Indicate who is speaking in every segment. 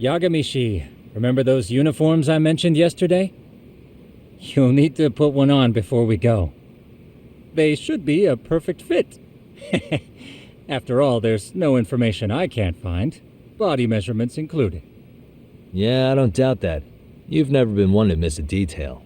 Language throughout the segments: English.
Speaker 1: Yagami, remember those uniforms I mentioned yesterday? You'll need to put one on before we go. They should be a perfect fit. After all, there's no information I can't find, body measurements included.
Speaker 2: Yeah, I don't doubt that. You've never been one to miss a detail.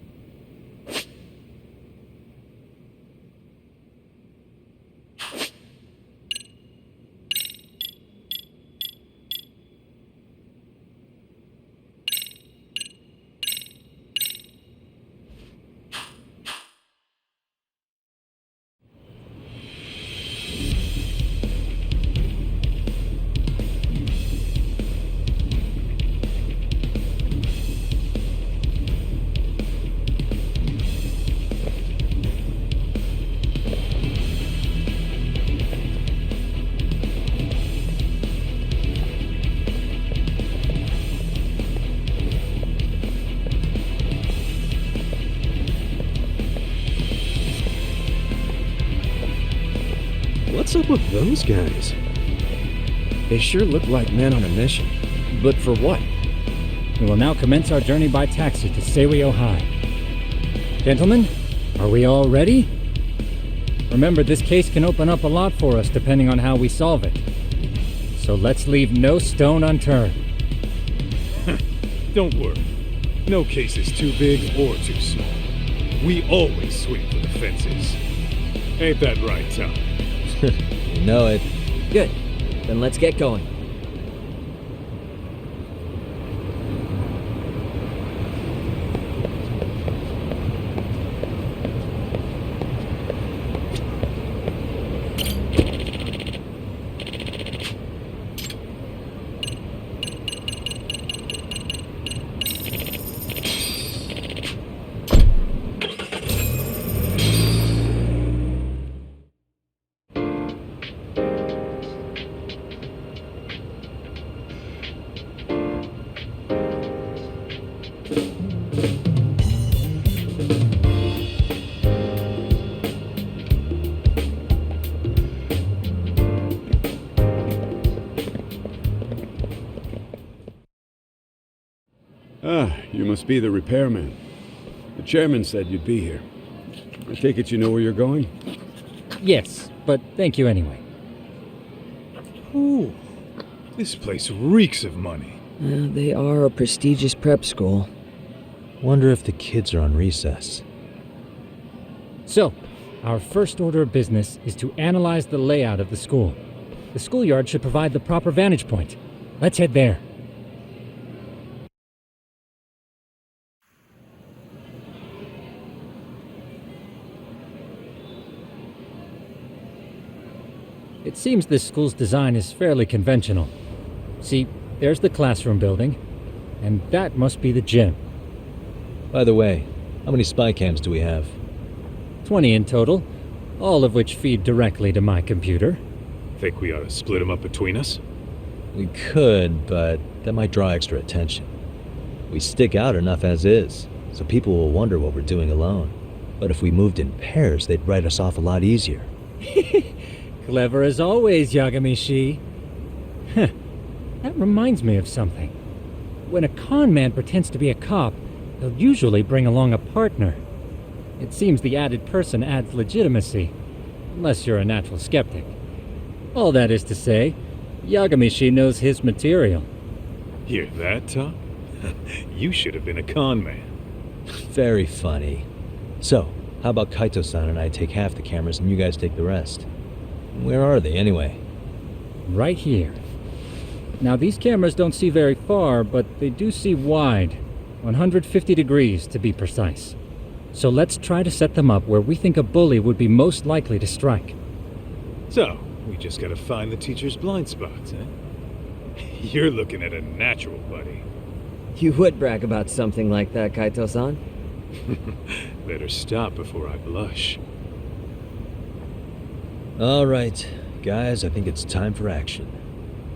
Speaker 3: What's up with those guys? They sure look like men on a mission. But for what?
Speaker 1: We will now commence our journey by taxi to Seiryo High. Gentlemen, are we all ready? Remember, this case can open up a lot for us depending on how we solve it. So let's leave no stone unturned.
Speaker 4: Don't worry. No case is too big or too small. We always swing for the fences. Ain't that right, Tom?
Speaker 2: You know it.
Speaker 5: Good. Then let's get going.
Speaker 4: Ah, you must be the repairman. The chairman said you'd be here. I take it you know where you're going?
Speaker 1: Yes, but thank you anyway.
Speaker 4: Ooh, this place reeks of money.
Speaker 5: They are a prestigious prep school.
Speaker 2: Wonder if the kids are on recess.
Speaker 1: So, our first order of business is to analyze the layout of the school. The schoolyard should provide the proper vantage point. Let's head there. It seems this school's design is fairly conventional. See, there's the classroom building, and that must be the gym.
Speaker 2: By the way, how many spy cams do we have?
Speaker 1: 20 in total, all of which feed directly to my computer.
Speaker 4: Think we ought to split them up between us?
Speaker 2: We could, but that might draw extra attention. We stick out enough as is, so people will wonder what we're doing alone. But if we moved in pairs, they'd write us off a lot easier.
Speaker 1: Clever as always, Yagami. Huh. That reminds me of something. When a con man pretends to be a cop, they'll usually bring along a partner. It seems the added person adds legitimacy, unless you're a natural skeptic. All that is to say, Yagami knows his material.
Speaker 4: Hear that, Tom? You should have been a con man.
Speaker 2: Very funny. So, how about Kaito-san and I take half the cameras and you guys take the rest? Where are they, anyway?
Speaker 1: Right here. Now, these cameras don't see very far, but they do see wide. 150 degrees, to be precise. So let's try to set them up where we think a bully would be most likely to strike.
Speaker 4: So, we just gotta find the teacher's blind spots, eh? You're looking at a natural, buddy.
Speaker 5: You would brag about something like that, Kaito-san.
Speaker 4: Better stop before I blush.
Speaker 2: All right, guys, I think it's time for action.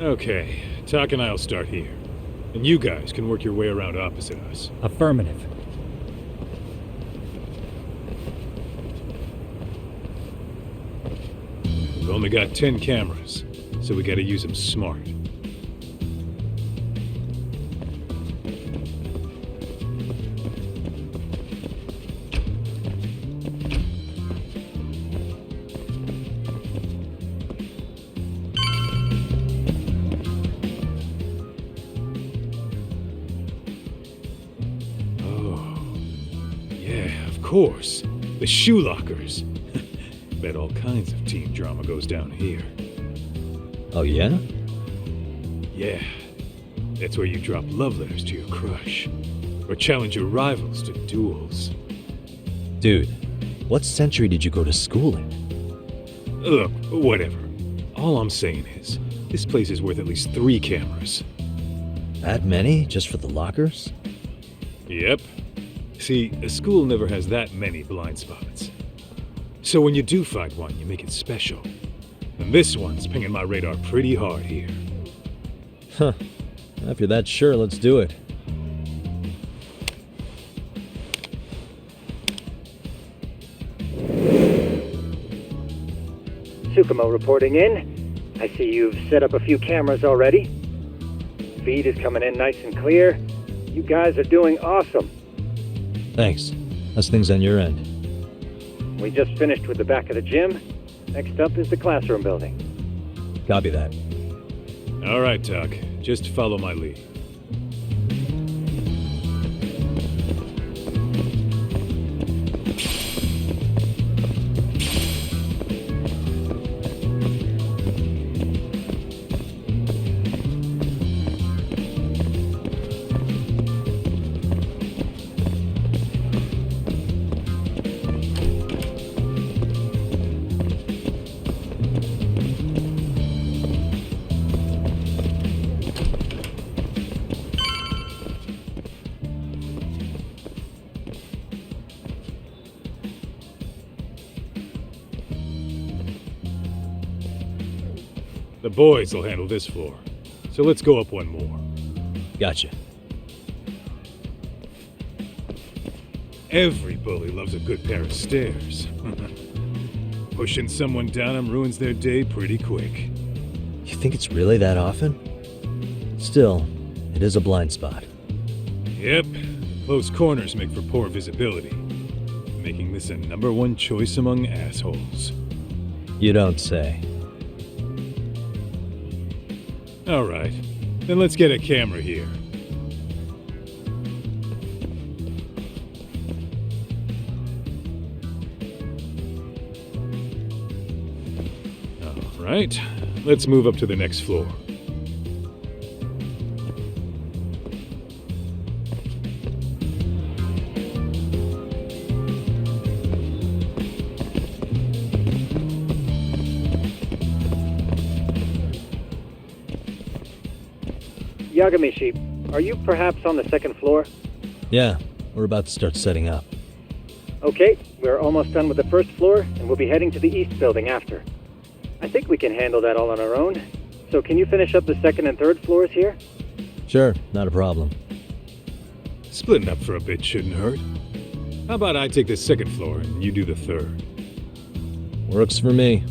Speaker 4: Okay, Tak and I'll start here. And you guys can work your way around opposite us.
Speaker 1: Affirmative.
Speaker 4: We've only got 10 cameras, so we gotta use them smart. course. The shoe lockers. Bet all kinds of teen drama goes down here.
Speaker 2: Oh, yeah?
Speaker 4: Yeah. That's where you drop love letters to your crush. Or challenge your rivals to duels.
Speaker 2: Dude, what century did you go to school in?
Speaker 4: Look, whatever. All I'm saying is, this place is worth at least 3 cameras.
Speaker 2: That many, just for the lockers?
Speaker 4: Yep. See, a school never has that many blind spots. So when you do find one, you make it special. And this one's pinging my radar pretty hard here.
Speaker 2: Huh. If you're that sure, let's do it.
Speaker 1: Tsukumo reporting in. I see you've set up a few cameras already. Feed is coming in nice and clear. You guys are doing awesome.
Speaker 2: Thanks. How's things on your end?
Speaker 1: We just finished with the back of the gym. Next up is the classroom building.
Speaker 2: Copy that.
Speaker 4: All right, Tuck. Just follow my lead. The boys will handle this floor. So let's go up one more.
Speaker 2: Gotcha.
Speaker 4: Every bully loves a good pair of stairs. Pushing someone down them ruins their day pretty quick.
Speaker 2: You think it's really that often? Still, it is a blind spot.
Speaker 4: Yep, close corners make for poor visibility, making this a #1 choice among assholes.
Speaker 2: You don't say.
Speaker 4: All right, then let's get a camera here. All right, let's move up to the next floor.
Speaker 1: Yagami-shi, are you perhaps on the second floor?
Speaker 2: Yeah, we're about to start setting up.
Speaker 1: Okay, we're almost done with the first floor, and we'll be heading to the east building after. I think we can handle that all on our own. So can you finish up the second and third floors here?
Speaker 2: Sure, not a problem.
Speaker 4: Splitting up for a bit shouldn't hurt. How about I take the second floor and you do the third?
Speaker 2: Works for me.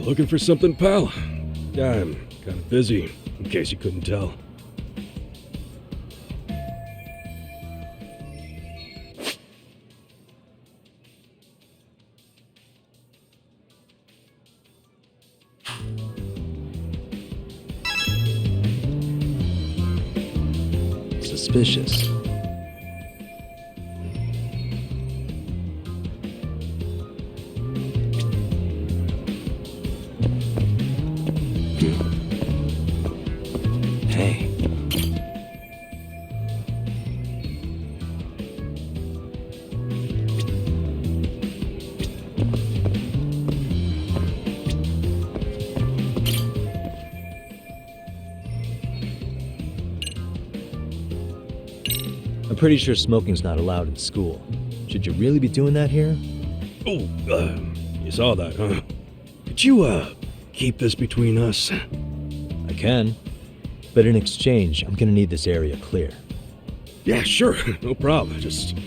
Speaker 3: Looking for something, pal? Yeah, I'm kind of busy, in case you couldn't tell.
Speaker 2: Suspicious. Hey. I'm pretty sure smoking's not allowed in school. Should you really be doing that here?
Speaker 3: Oh, you saw that, huh? Could you, keep this between us?
Speaker 2: I can. But in exchange, I'm gonna need this area clear.
Speaker 3: Yeah, sure, no problem. Just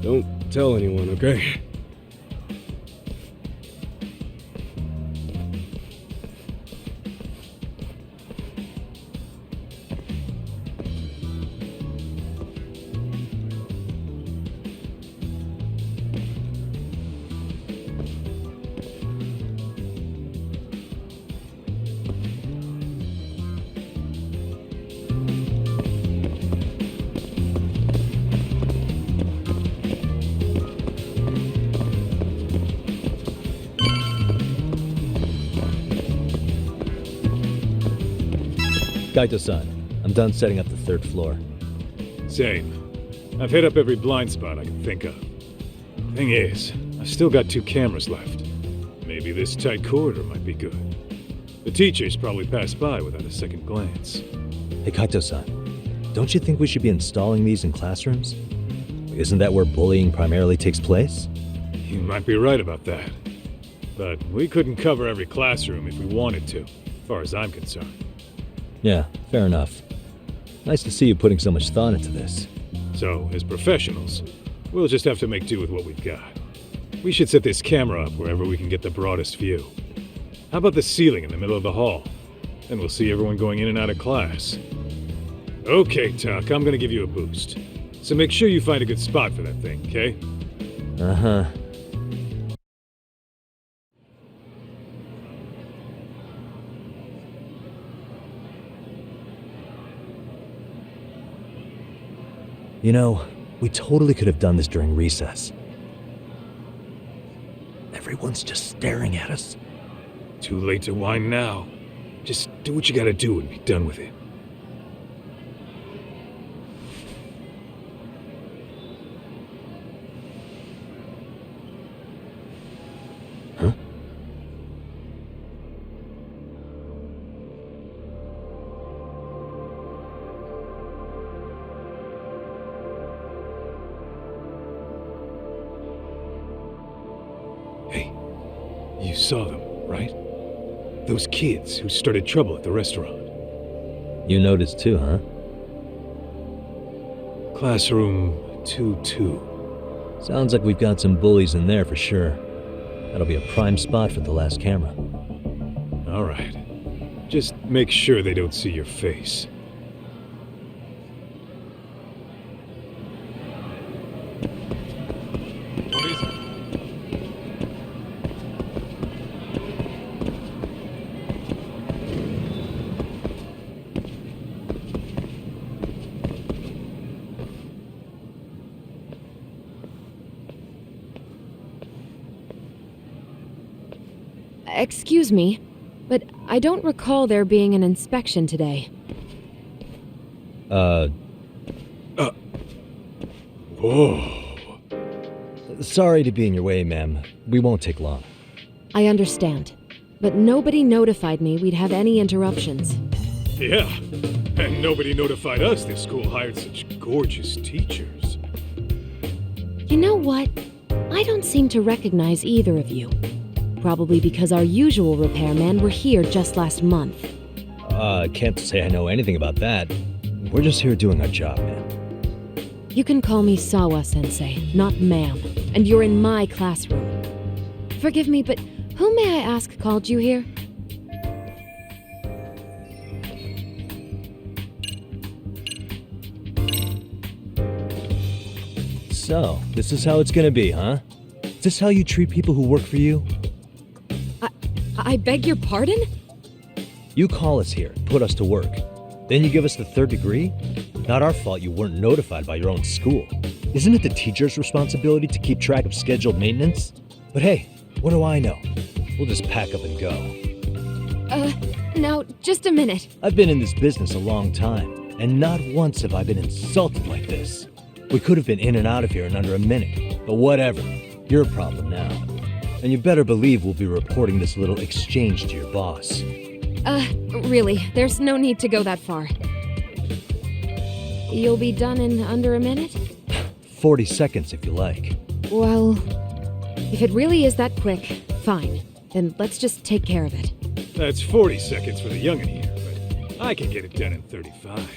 Speaker 3: don't tell anyone, okay?
Speaker 2: Kaito-san, I'm done setting up the third floor.
Speaker 4: Same. I've hit up every blind spot I can think of. Thing is, I've still got 2 cameras left. Maybe this tight corridor might be good. The teachers probably passed by without a second glance.
Speaker 2: Hey Kaito-san, don't you think we should be installing these in classrooms? Isn't that where bullying primarily takes place?
Speaker 4: You might be right about that. But we couldn't cover every classroom if we wanted to, as far as I'm concerned.
Speaker 2: Yeah, fair enough. Nice to see you putting so much thought into this.
Speaker 4: So, as professionals, we'll just have to make do with what we've got. We should set this camera up wherever we can get the broadest view. How about the ceiling in the middle of the hall? Then we'll see everyone going in and out of class. Okay, Tuck, I'm gonna give you a boost. So make sure you find a good spot for that thing, okay?
Speaker 2: Uh-huh. You know, we totally could have done this during recess. Everyone's just staring at us.
Speaker 4: Too late to whine now. Just do what you gotta do and be done with it.
Speaker 2: Huh?
Speaker 4: Hey, you saw them, right? Those kids who started trouble at the restaurant.
Speaker 2: You noticed too, huh?
Speaker 4: Classroom 2-2.
Speaker 2: Sounds like we've got some bullies in there for sure. That'll be a prime spot for the last camera.
Speaker 4: All right. Just make sure they don't see your face. What is it?
Speaker 6: Excuse me, but I don't recall there being an inspection today.
Speaker 4: Whoa.
Speaker 2: Sorry to be in your way, ma'am. We won't take long.
Speaker 6: I understand, but nobody notified me we'd have any interruptions.
Speaker 4: Yeah, and nobody notified us this school hired such gorgeous teachers.
Speaker 6: You know what? I don't seem to recognize either of you. Probably because our usual repairmen were here just last month.
Speaker 2: Can't say I know anything about that. We're just here doing our job, man.
Speaker 6: You can call me Sawa-sensei, not ma'am, and you're in my classroom. Forgive me, but Who may I ask called you here?
Speaker 2: So, this is how it's gonna be, huh? Is this how you treat people who work for you?
Speaker 6: I beg your pardon?
Speaker 2: You call us here, put us to work. Then you give us the third degree? Not our fault you weren't notified by your own school. Isn't it the teacher's responsibility to keep track of scheduled maintenance? But hey, what do I know? We'll just pack up and go.
Speaker 6: Now, just a minute.
Speaker 2: I've been in this business a long time, and not once have I been insulted like this. We could have been in and out of here in under a minute, but whatever. Your problem now. And you better believe we'll be reporting this little exchange to your boss.
Speaker 6: Really, there's no need to go that far. You'll be done in under a minute?
Speaker 2: 40 seconds if you like.
Speaker 6: Well, if it really is that quick, fine. Then let's just take care of it.
Speaker 4: That's 40 seconds for the youngin' here, but I can get it done in 35.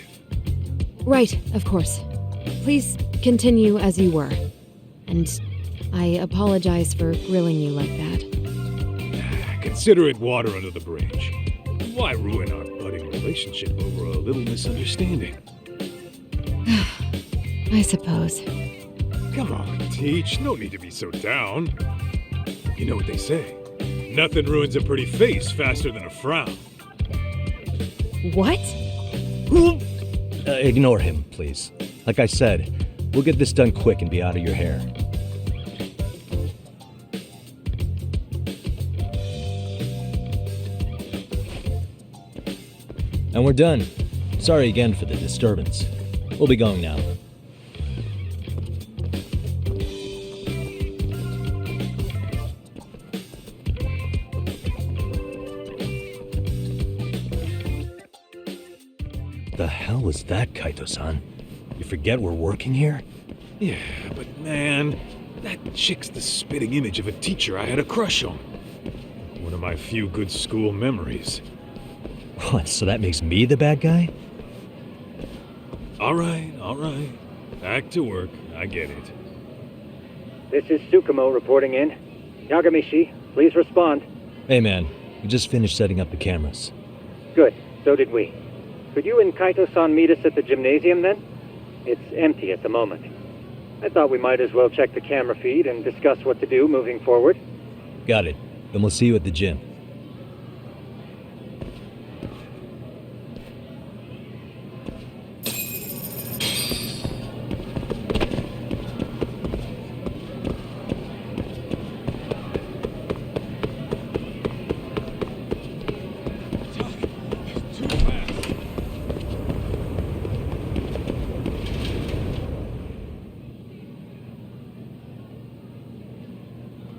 Speaker 6: Right, of course. Please continue as you were. And I apologize for grilling you like that.
Speaker 4: Consider it water under the bridge. Why ruin our budding relationship over a little misunderstanding?
Speaker 6: I suppose.
Speaker 4: Come on, Teach. No need to be so down. You know what they say. Nothing ruins a pretty face faster than a frown.
Speaker 6: What?
Speaker 2: Ignore him, please. Like I said, we'll get this done quick and be out of your hair. And we're done. Sorry again for the disturbance. We'll be going now. The hell was that, Kaito-san? You forget we're working here?
Speaker 4: Yeah, but man, that chick's the spitting image of a teacher I had a crush on. One of my few good school memories.
Speaker 2: What, so that makes me the bad guy?
Speaker 4: All right. Back to work. I get it.
Speaker 7: This is Tsukumo reporting in. Yagami-shi, please respond.
Speaker 2: Hey man, we just finished setting up the cameras.
Speaker 7: Good, so did we. Could you and Kaito-san meet us at the gymnasium then? It's empty at the moment. I thought we might as well check the camera feed and discuss what to do moving forward.
Speaker 2: Got it. Then we'll see you at the gym.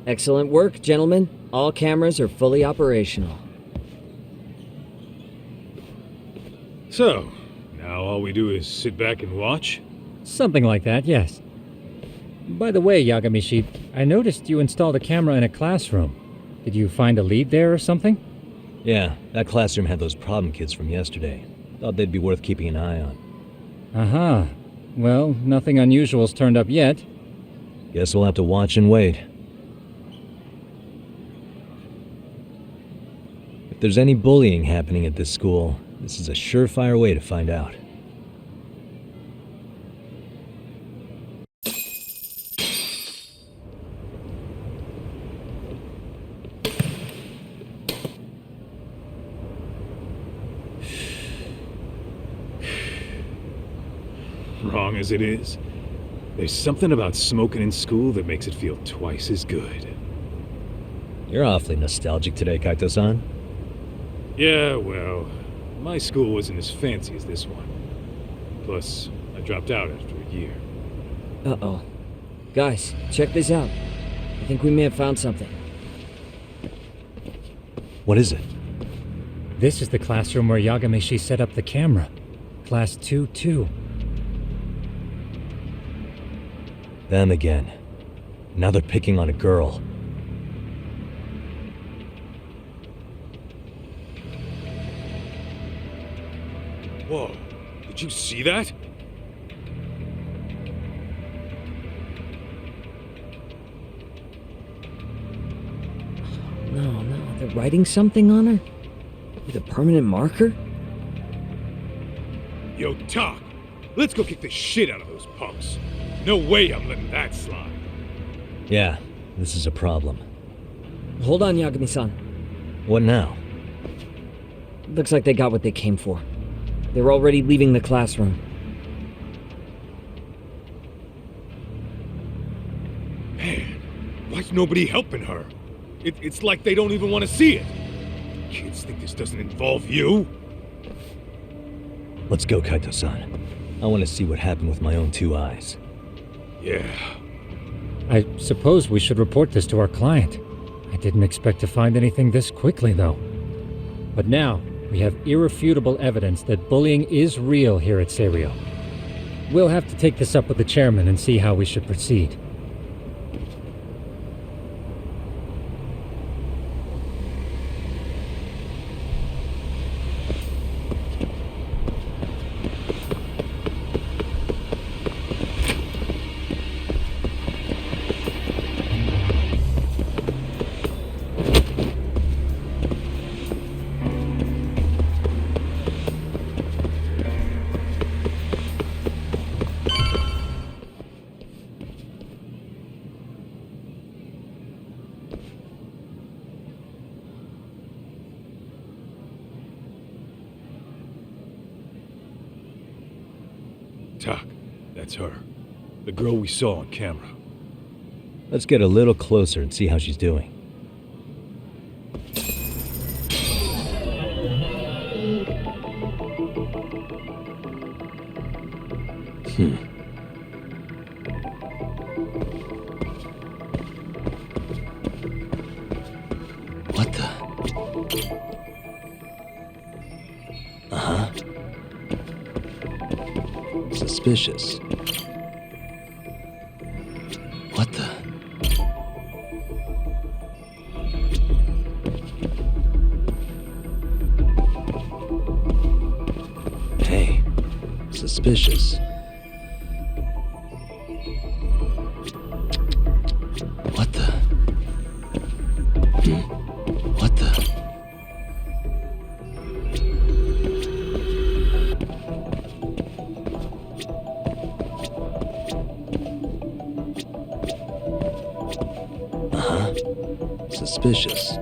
Speaker 5: Excellent work, gentlemen. All cameras are fully operational.
Speaker 4: So, now all we do is sit back and watch?
Speaker 1: Something like that, yes. By the way, Yagami-shi, I noticed you installed a camera in a classroom. Did you find a lead there or something?
Speaker 2: Yeah, that classroom had those problem kids from yesterday. Thought they'd be worth keeping an eye on.
Speaker 1: Aha. Well, nothing unusual's turned up yet.
Speaker 2: Guess we'll have to watch and wait. If there's any bullying happening at this school, this is a surefire way to find out.
Speaker 4: Wrong as it is, there's something about smoking in school that makes it feel twice as good.
Speaker 2: You're awfully nostalgic today, Kaito-san.
Speaker 4: Yeah, well, my school wasn't as fancy as this one. Plus, I dropped out after a year.
Speaker 5: Uh-oh. Guys, check this out. I think we may have found something.
Speaker 2: What is it?
Speaker 1: This is the classroom where Yagami-shi set up the camera. Class 2-2.
Speaker 2: Them again. Now they're picking on a girl.
Speaker 4: Whoa, did you see that?
Speaker 5: No. writing something on her? With a permanent marker?
Speaker 4: Yo, Tak! Let's go kick the shit out of those punks. No way I'm letting that slide.
Speaker 2: Yeah, this is a problem.
Speaker 5: Hold on, Yagami-san.
Speaker 2: What now?
Speaker 5: Looks like they got what they came for. They're already leaving the classroom.
Speaker 4: Man, why's nobody helping her? It's like they don't even want to see it. Kids think this doesn't involve you?
Speaker 2: Let's go, Kaito-san. I want to see what happened with my own two eyes.
Speaker 4: Yeah.
Speaker 1: I suppose we should report this to our client. I didn't expect to find anything this quickly, though. But now, we have irrefutable evidence that bullying is real here at Serio. We'll have to take this up with the chairman and see how we should proceed.
Speaker 4: Tak, that's her. The girl we saw on camera.
Speaker 2: Let's get a little closer and see how she's doing. What the? Uh-huh. Suspicious. What the? Hey, suspicious. What the? What the? Suspicious.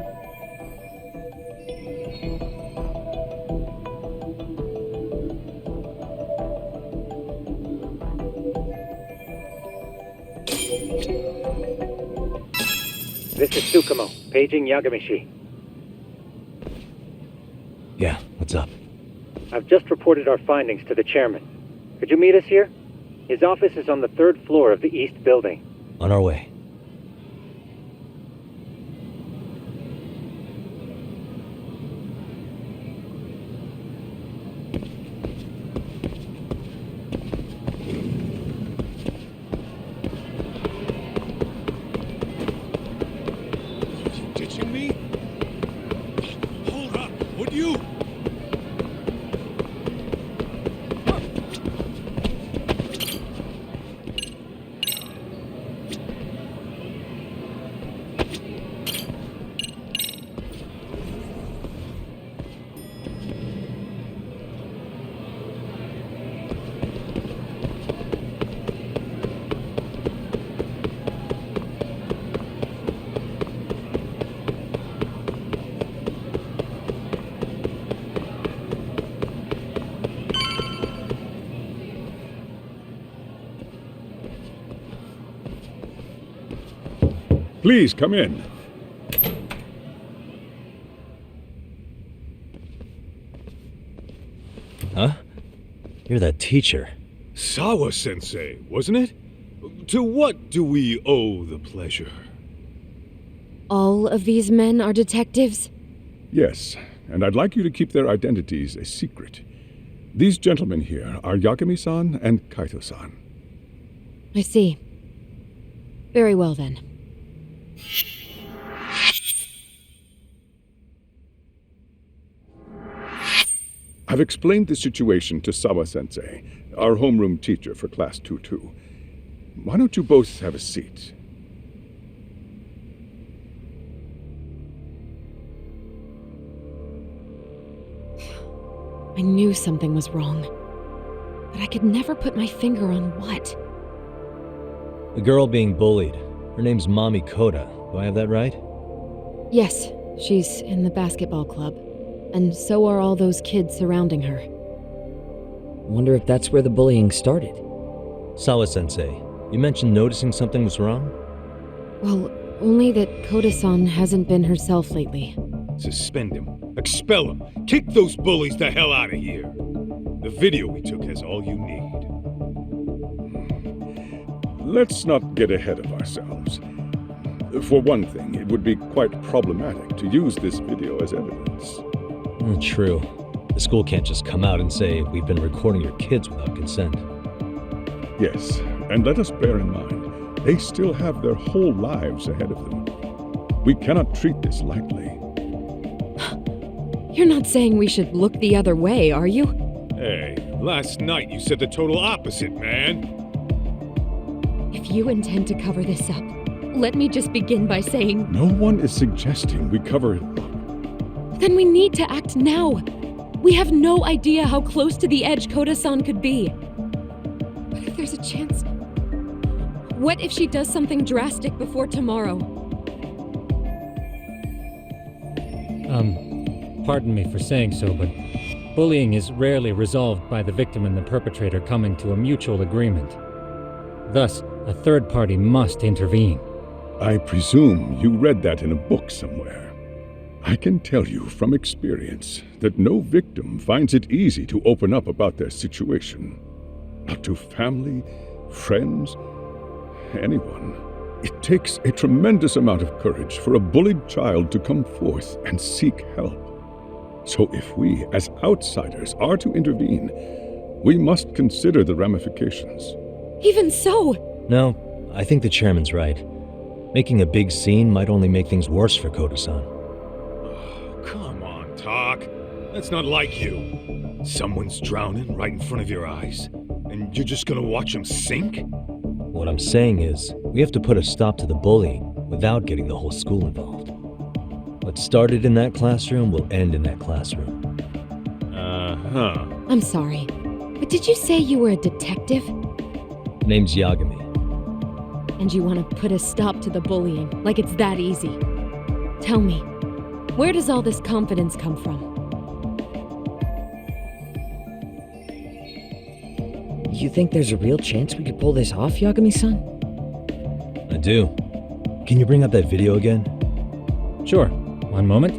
Speaker 7: This is Tsukumo, paging Yagami-shi.
Speaker 2: Yeah, what's up?
Speaker 7: I've just reported our findings to the chairman. Could you meet us here? His office is on the 3rd floor of the east building.
Speaker 2: On our way.
Speaker 4: Ditching me? Hold up, would you? Please, come in.
Speaker 2: Huh? You're that teacher.
Speaker 4: Sawa-sensei, wasn't it? To what do we owe the pleasure?
Speaker 6: All of these men are detectives?
Speaker 8: Yes, and I'd like you to keep their identities a secret. These gentlemen here are Yagami-san and Kaito-san.
Speaker 6: I see. Very well then.
Speaker 8: I've explained the situation to Sawa-sensei, our homeroom teacher for Class 2-2. Why don't you both have a seat?
Speaker 6: I knew something was wrong. But I could never put my finger on what.
Speaker 2: The girl being bullied. Her name's Mommy Koda. Do I have that right?
Speaker 6: Yes, she's in the basketball club. And so are all those kids surrounding her.
Speaker 5: Wonder if that's where the bullying started.
Speaker 2: Sawa-sensei, you mentioned noticing something was wrong?
Speaker 6: Well, only that Koda-san hasn't been herself lately.
Speaker 4: Suspend him. Expel him. Kick those bullies the hell out of here. The video we took has all you need.
Speaker 8: Let's not get ahead of ourselves. For one thing, it would be quite problematic to use this video as evidence.
Speaker 2: True. The school can't just come out and say, we've been recording your kids without consent.
Speaker 8: Yes, and let us bear in mind, they still have their whole lives ahead of them. We cannot treat this lightly.
Speaker 6: You're not saying we should look the other way, are you?
Speaker 4: Hey, last night you said the total opposite, man.
Speaker 6: If you intend to cover this up, let me just begin by saying...
Speaker 8: No one is suggesting we cover it up.
Speaker 6: Then we need to act now. We have no idea how close to the edge Koda-san could be. What if there's a chance? What if she does something drastic before tomorrow?
Speaker 1: Pardon me for saying so, but bullying is rarely resolved by the victim and the perpetrator coming to a mutual agreement. Thus, a third party must intervene.
Speaker 8: I presume you read that in a book somewhere. I can tell you from experience that no victim finds it easy to open up about their situation. Not to family, friends, anyone. It takes a tremendous amount of courage for a bullied child to come forth and seek help. So if we, as outsiders, are to intervene, we must consider the ramifications.
Speaker 6: Even so!
Speaker 2: No, I think the chairman's right. Making a big scene might only make things worse for Koda-san.
Speaker 4: Oh, come on, Tak. That's not like you. Someone's drowning right in front of your eyes, and you're just gonna watch him sink?
Speaker 2: What I'm saying is, we have to put a stop to the bullying without getting the whole school involved. What started in that classroom will end in that classroom.
Speaker 4: Uh-huh.
Speaker 6: I'm sorry, but did you say you were a detective?
Speaker 2: Name's Yagami.
Speaker 6: And you want to put a stop to the bullying, like it's that easy. Tell me, where does all this confidence come from?
Speaker 5: You think there's a real chance we could pull this off, Yagami-san?
Speaker 2: I do. Can you bring up that video again?
Speaker 1: Sure. One moment.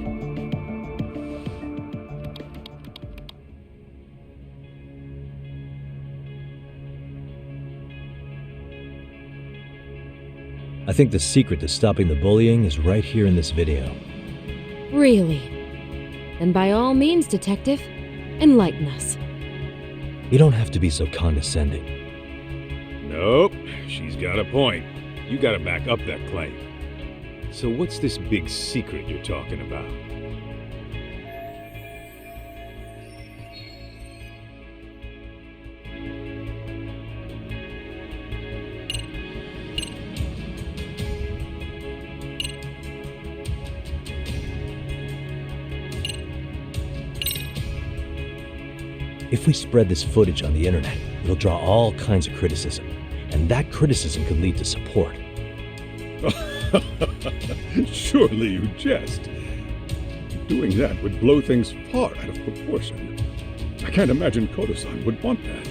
Speaker 2: I think the secret to stopping the bullying is right here in this video.
Speaker 6: Really? Then by all means, detective, enlighten us.
Speaker 2: You don't have to be so condescending.
Speaker 4: Nope, she's got a point. You gotta back up that claim. So what's this big secret you're talking about?
Speaker 2: If we spread this footage on the internet, it'll draw all kinds of criticism, and that criticism could lead to support.
Speaker 8: Surely you jest. Doing that would blow things far out of proportion. I can't imagine Koda-san would want that.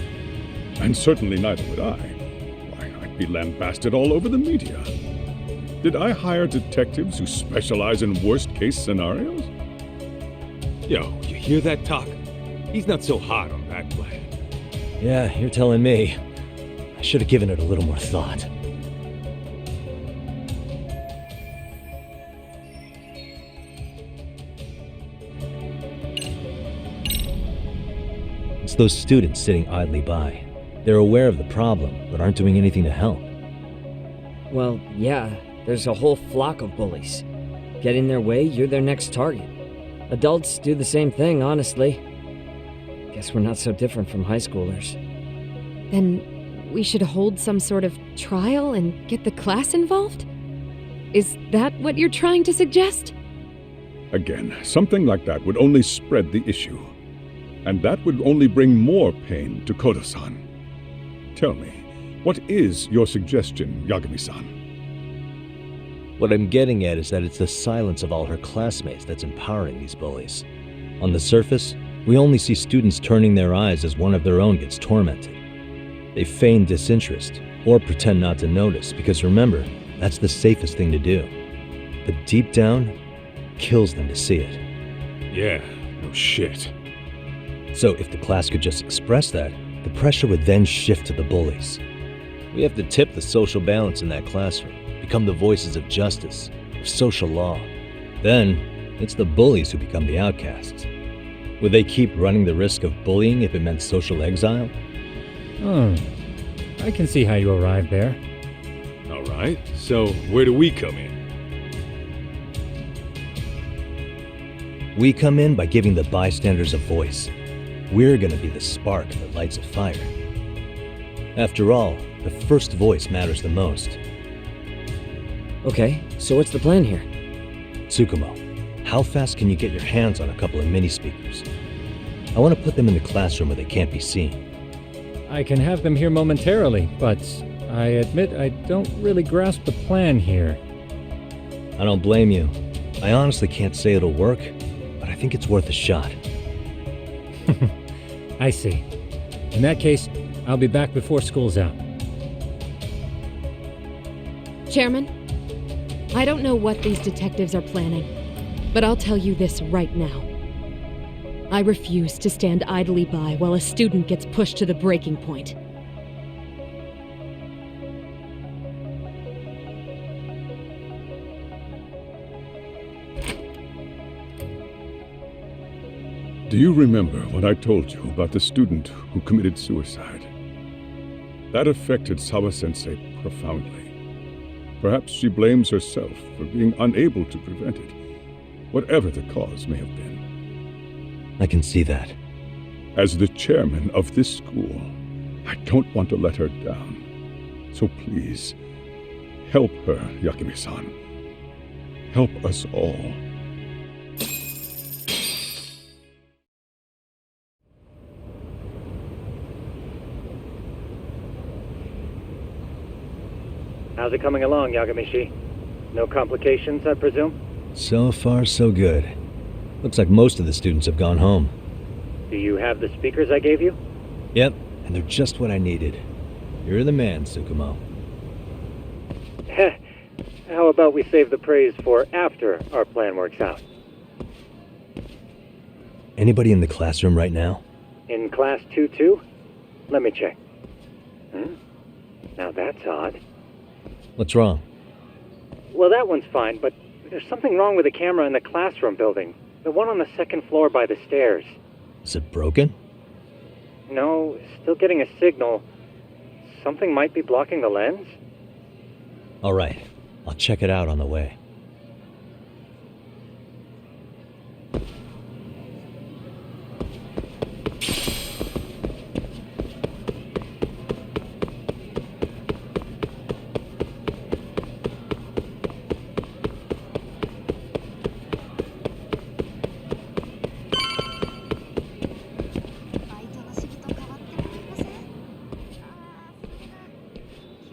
Speaker 8: And certainly neither would I. Why, I'd be lambasted all over the media. Did I hire detectives who specialize in worst-case scenarios?
Speaker 4: Yo, you hear that, Tak? He's not so hot on that plan.
Speaker 2: Yeah, you're telling me. I should have given it a little more thought. It's those students sitting idly by. They're aware of the problem, but aren't doing anything to help.
Speaker 5: Well, yeah, there's a whole flock of bullies. Get in their way, you're their next target. Adults do the same thing, honestly. Guess we're not so different from high schoolers.
Speaker 6: Then we should hold some sort of trial and get the class involved? Is that what you're trying to suggest?
Speaker 8: Again, something like that would only spread the issue. and that would only bring more pain to Kodo-san. Tell me, what is your suggestion, Yagami-san?
Speaker 2: What I'm getting at is that it's the silence of all her classmates that's empowering these bullies. On the surface, we only see students turning their eyes as one of their own gets tormented. They feign disinterest, or pretend not to notice, because remember, that's the safest thing to do. But deep down, it kills them to see it.
Speaker 4: Yeah, no shit.
Speaker 2: So if the class could just express that, the pressure would then shift to the bullies. We have to tip the social balance in that classroom, become the voices of justice, of social law. Then, it's the bullies who become the outcasts. Would they keep running the risk of bullying if it meant social exile?
Speaker 1: Oh, I can see how you arrived there.
Speaker 4: Alright, so where do we come in?
Speaker 2: We come in by giving the bystanders a voice. We're gonna be the spark that lights a fire. After all, the first voice matters the most.
Speaker 5: Okay, so what's the plan here?
Speaker 2: Tsukumo, how fast can you get your hands on a couple of mini speakers? I want to put them in the classroom where they can't be seen.
Speaker 1: I can have them here momentarily, but I admit I don't really grasp the plan here.
Speaker 2: I don't blame you. I honestly can't say it'll work, but I think it's worth a shot.
Speaker 1: I see. In that case, I'll be back before school's out.
Speaker 6: Chairman, I don't know what these detectives are planning, but I'll tell you this right now. I refuse to stand idly by while a student gets pushed to the breaking point.
Speaker 8: Do you remember when I told you about the student who committed suicide? That affected Sawa-sensei profoundly. Perhaps she blames herself for being unable to prevent it, whatever the cause may have been.
Speaker 2: I can see that.
Speaker 8: As the chairman of this school, I don't want to let her down. So please, help her, Yagami-san. Help us all.
Speaker 7: How's it coming along, Yagami-shi? No complications, I presume?
Speaker 2: So far, so good. Looks like most of the students have gone home.
Speaker 7: Do you have the speakers I gave you?
Speaker 2: Yep, and they're just what I needed. You're the man, Tsukumo.
Speaker 7: How about we save the praise for after our plan works out?
Speaker 2: Anybody in the classroom right now?
Speaker 7: In class 2-2? Let me check. Now that's odd.
Speaker 2: What's wrong?
Speaker 7: Well, that one's fine, but there's something wrong with the camera in the classroom building. The one on the second floor by the stairs.
Speaker 2: Is it broken?
Speaker 7: No, still getting a signal. Something might be blocking the lens?
Speaker 2: All right, I'll check it out on the way.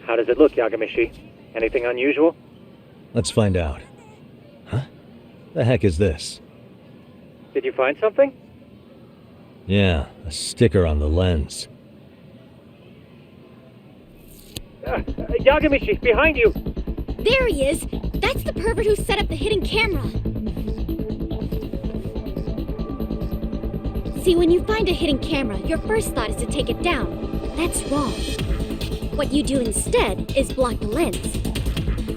Speaker 7: How does it look, Yagami-shi? Anything unusual?
Speaker 2: Let's find out. Huh? The heck is this?
Speaker 7: Did you find something?
Speaker 2: Yeah, a sticker on the lens.
Speaker 7: Yagami-shi, behind you!
Speaker 9: There he is! That's the pervert who set up the hidden camera! See, when you find a hidden camera, your first thought is to take it down. But that's wrong. What you do instead is block the lens.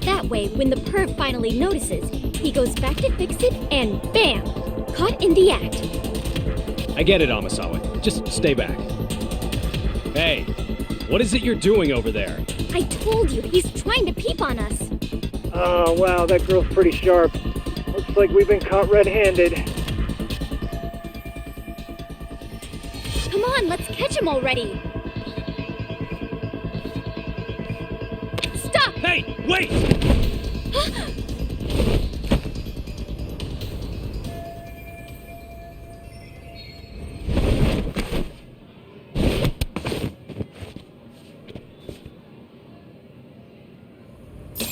Speaker 9: That way, when the perv finally notices, he goes back to fix it and BAM! Caught in the act.
Speaker 3: I get it, Amasawa. Just stay back. Hey, what is it you're doing over there?
Speaker 9: I told you, he's trying to peep on us.
Speaker 7: Oh, wow, that girl's pretty sharp. Looks like we've been caught red-handed.
Speaker 9: Come on, let's catch him already. Stop!
Speaker 3: Hey, wait!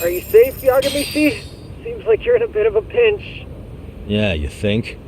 Speaker 7: Are you safe, Yagami-shi? Seems like you're in a bit of a pinch.
Speaker 2: Yeah, you think?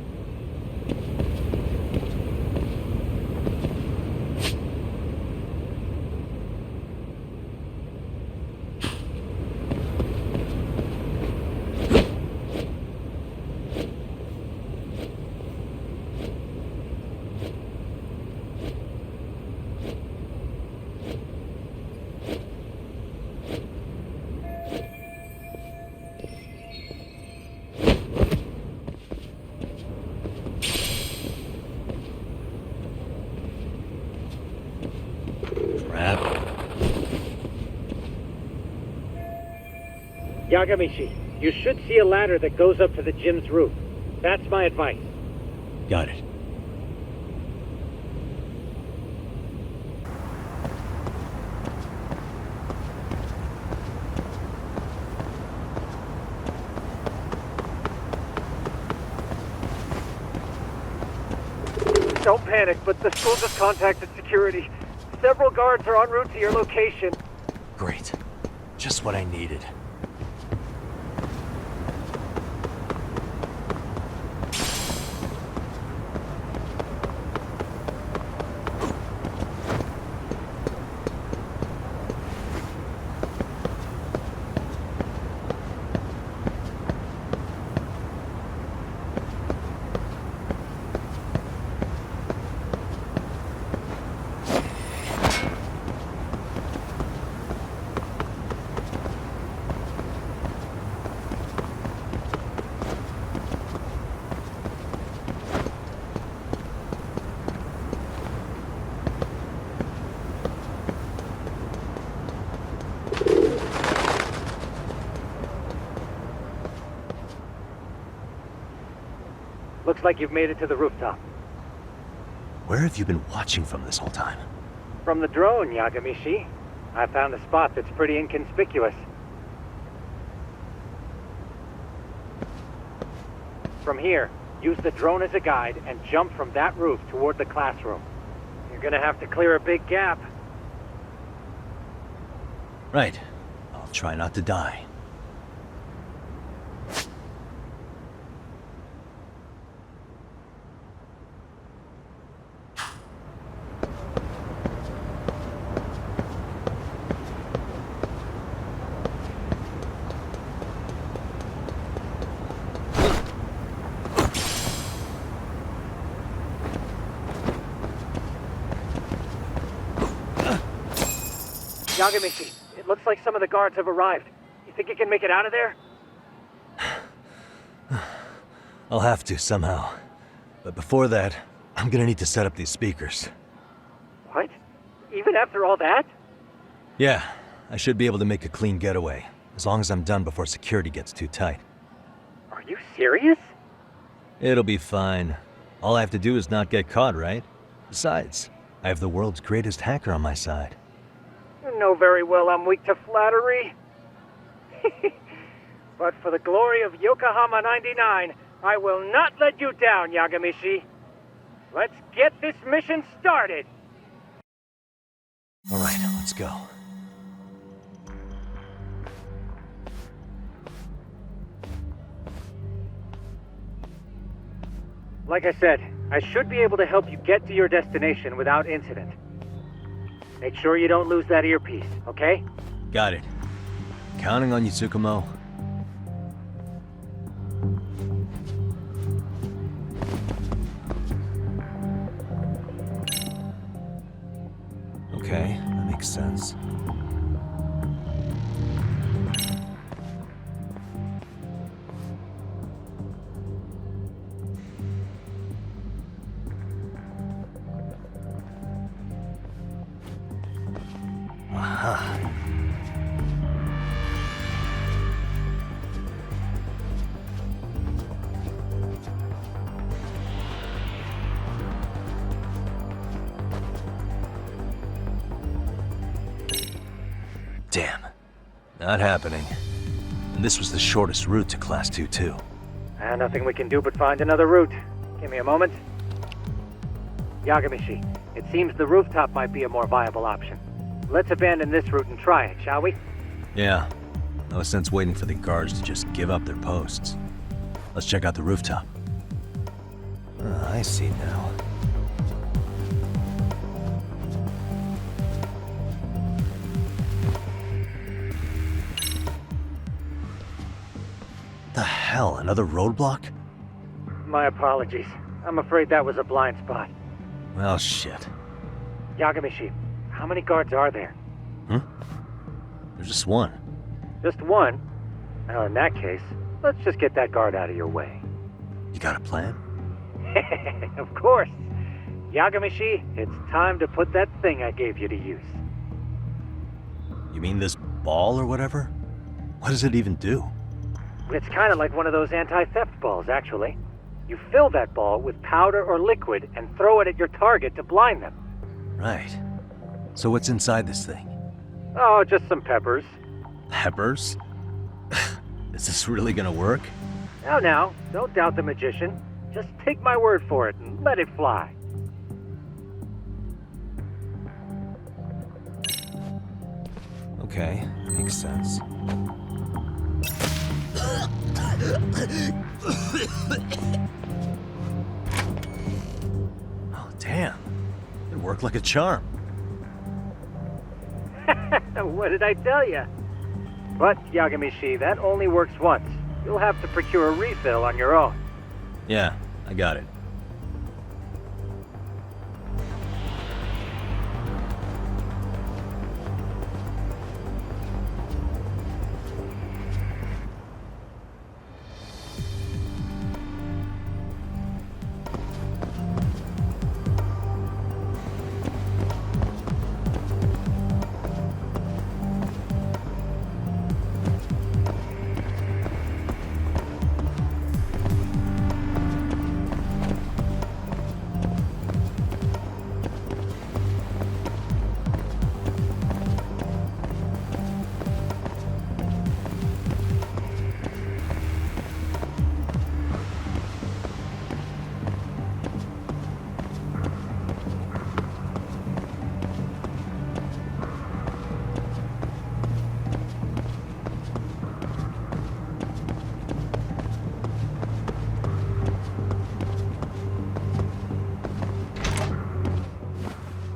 Speaker 7: Yagami-shi, you should see a ladder that goes up to the gym's roof. That's my advice.
Speaker 2: Got it.
Speaker 7: Don't panic, but the school just contacted security. Several guards are en route to your location.
Speaker 2: Great. Just what I needed.
Speaker 7: Looks like you've made it to the rooftop.
Speaker 2: Where have you been watching from this whole time?
Speaker 7: From the drone, Yagami-shi. I found a spot that's pretty inconspicuous. From here, use the drone as a guide and jump from that roof toward the classroom. You're gonna have to clear a big gap.
Speaker 2: Right. I'll try not to die.
Speaker 7: Yagami-shi, it looks like some of the guards have arrived. You think you can make it out of there?
Speaker 2: I'll have to, somehow. But before that, I'm gonna need to set up these speakers.
Speaker 7: What? Even after all that?
Speaker 2: Yeah, I should be able to make a clean getaway, as long as I'm done before security gets too tight.
Speaker 7: Are you serious?
Speaker 2: It'll be fine. All I have to do is not get caught, right? Besides, I have the world's greatest hacker on my side.
Speaker 7: You know very well I'm weak to flattery. But for the glory of Yokohama 99, I will not let you down, Yagami-shi. Let's get this mission started!
Speaker 2: All right, let's go.
Speaker 7: Like I said, I should be able to help you get to your destination without incident. Make sure you don't lose that earpiece, okay?
Speaker 2: Got it. Counting on you, Tsukumo. Okay, that makes sense. Aha. Damn. Not happening. And this was the shortest route to Class 2, too.
Speaker 7: Nothing we can do but find another route. Give me a moment. Yagami-shi, it seems the rooftop might be a more viable option. Let's abandon this route and try it, shall we?
Speaker 2: Yeah. No sense waiting for the guards to just give up their posts. Let's check out the rooftop. I see now. The hell, another roadblock?
Speaker 7: My apologies. I'm afraid that was a blind spot.
Speaker 2: Well, shit.
Speaker 7: Yagami-shi, how many guards are there?
Speaker 2: There's just one.
Speaker 7: Just one? Well, in that case, let's just get that guard out of your way.
Speaker 2: You got a plan?
Speaker 7: Of course. Yagami-shi, it's time to put that thing I gave you to use.
Speaker 2: You mean this ball or whatever? What does it even do?
Speaker 7: It's kind of like one of those anti-theft balls, actually. You fill that ball with powder or liquid and throw it at your target to blind them.
Speaker 2: Right. So what's inside this thing?
Speaker 7: Oh, just some peppers.
Speaker 2: Peppers? Is this really gonna work?
Speaker 7: Now, don't doubt the magician. Just take my word for it and let it fly.
Speaker 2: Okay, makes sense. Oh, damn. It worked like a charm.
Speaker 7: What did I tell you? But, Yagami-shi, that only works once. You'll have to procure a refill on your own.
Speaker 2: Yeah, I got it.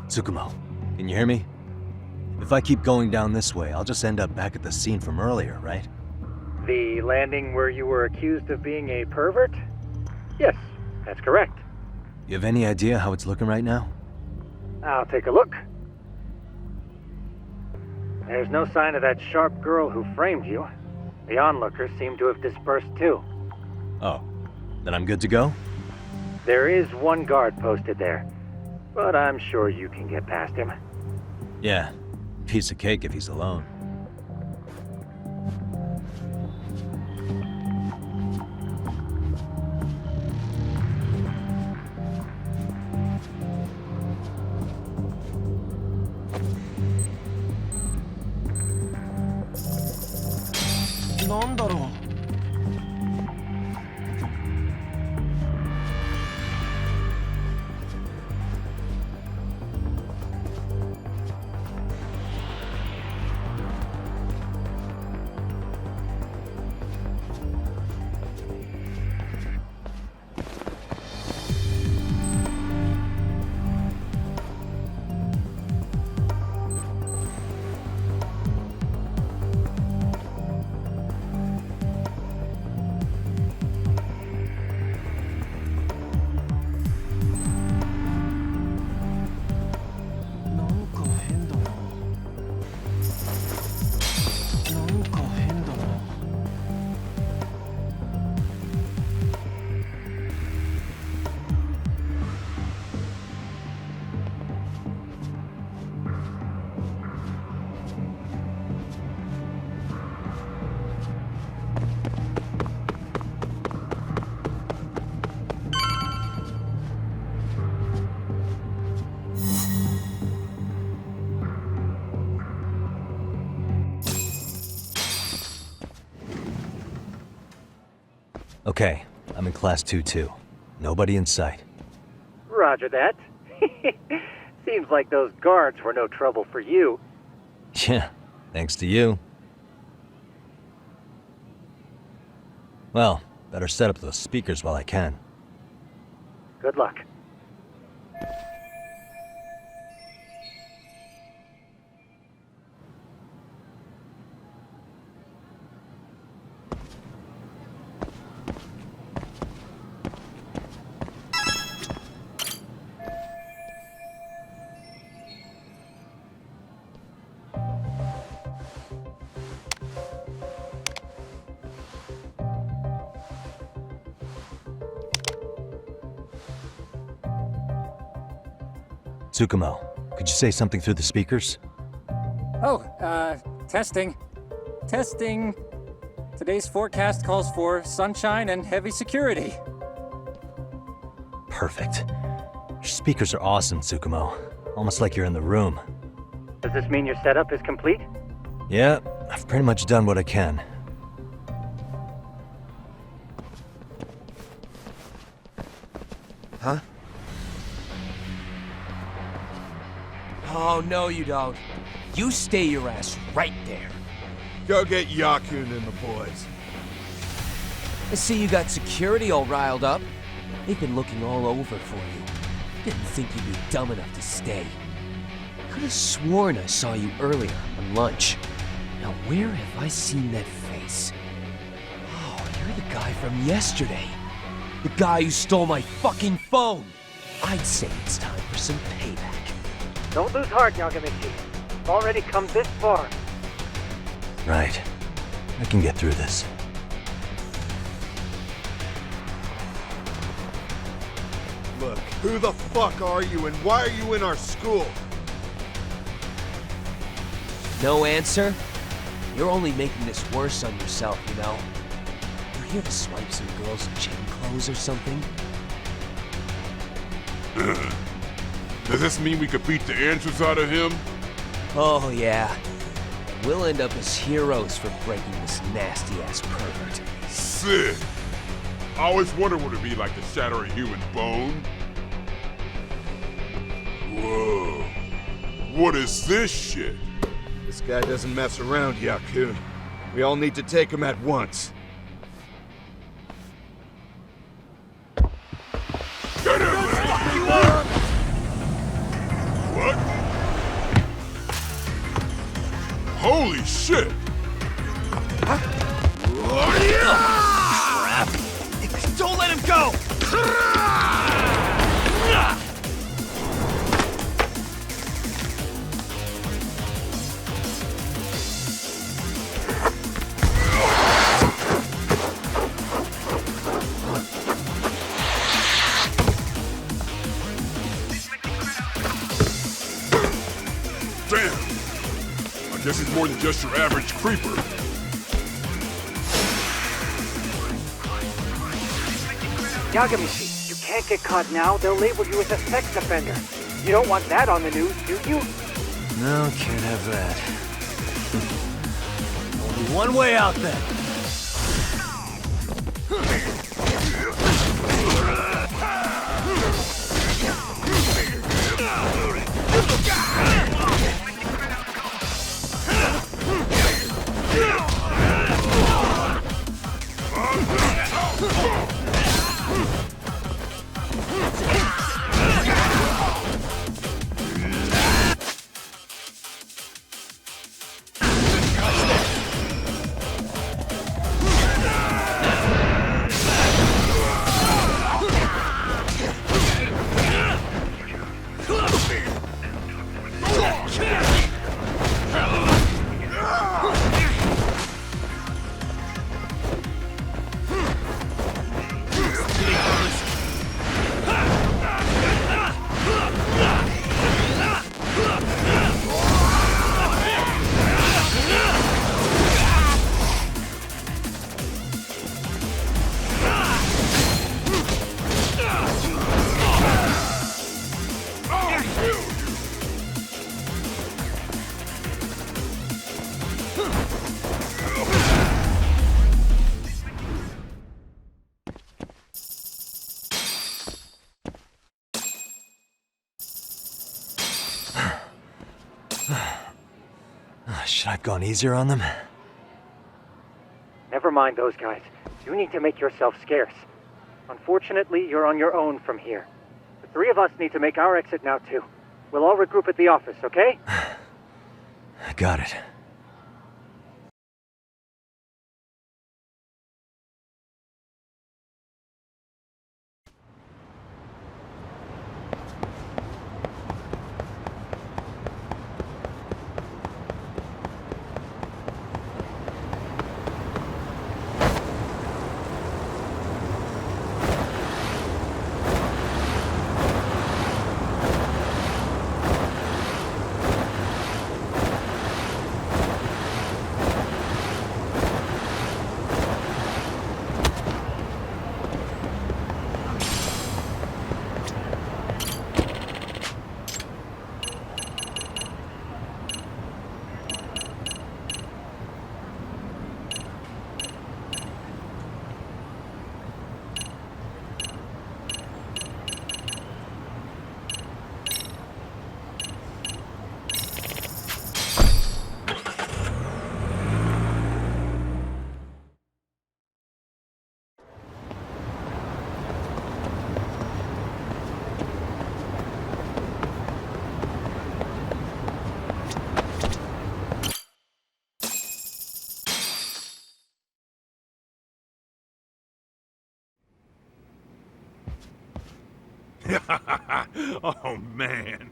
Speaker 2: Tsukumo, can you hear me? If I keep going down this way, I'll just end up back at the scene from earlier, right?
Speaker 7: The landing where you were accused of being a pervert? Yes, that's correct.
Speaker 2: You have any idea how it's looking right now?
Speaker 7: I'll take a look. There's no sign of that sharp girl who framed you. The onlookers seem to have dispersed too.
Speaker 2: Oh, then I'm good to go?
Speaker 7: There is one guard posted there, but I'm sure you can get past him.
Speaker 2: Yeah, piece of cake if he's alone. Okay, I'm in Class 2-2. Nobody in sight.
Speaker 7: Roger that. Seems like those guards were no trouble for you.
Speaker 2: Yeah, thanks to you. Well, better set up those speakers while I can.
Speaker 7: Good luck.
Speaker 2: Tsukumo, could you say something through the speakers?
Speaker 1: Oh, testing. Testing. Today's forecast calls for sunshine and heavy security.
Speaker 2: Perfect. Your speakers are awesome, Tsukumo. Almost like you're in the room.
Speaker 7: Does this mean your setup is complete?
Speaker 2: Yeah, I've pretty much done what I can.
Speaker 3: Huh?
Speaker 10: Oh, no you don't. You stay your ass right there.
Speaker 11: Go get Yakun and the boys.
Speaker 10: I see you got security all riled up. They've been looking all over for you. Didn't think you'd be dumb enough to stay. Could have sworn I saw you earlier on lunch. Now where have I seen that face? Oh, you're the guy from yesterday. The guy who stole my fucking phone. I'd say it's time for some payback.
Speaker 7: Don't lose heart, Yagami-shi. We've already come this far.
Speaker 2: Right. I can get through this.
Speaker 11: Look, who the fuck are you and why are you in our school?
Speaker 10: No answer? You're only making this worse on yourself, you know? You're here to swipe some girls' gym clothes or something?
Speaker 11: Does this mean we could beat the answers out of him?
Speaker 10: Oh, yeah. We'll end up as heroes for breaking this nasty-ass pervert.
Speaker 11: Sick! I always wondered what it'd be like to shatter a human bone. Whoa. What is this shit? This guy doesn't mess around, Yakun. We all need to take him at once. Get him! What? Holy shit!
Speaker 10: Crap! Don't let him go!
Speaker 11: Damn! I guess he's more than just your average creeper.
Speaker 7: Yagami-shi, you can't get caught now. They'll label you as a sex offender. You don't want that on the news, do you?
Speaker 2: No, can't have that. Only one way out then. Should I have gone easier on them?
Speaker 7: Never mind those guys. You need to make yourself scarce. Unfortunately, you're on your own from here. The three of us need to make our exit now, too. We'll all regroup at the office, okay?
Speaker 2: Got it.
Speaker 4: Oh man,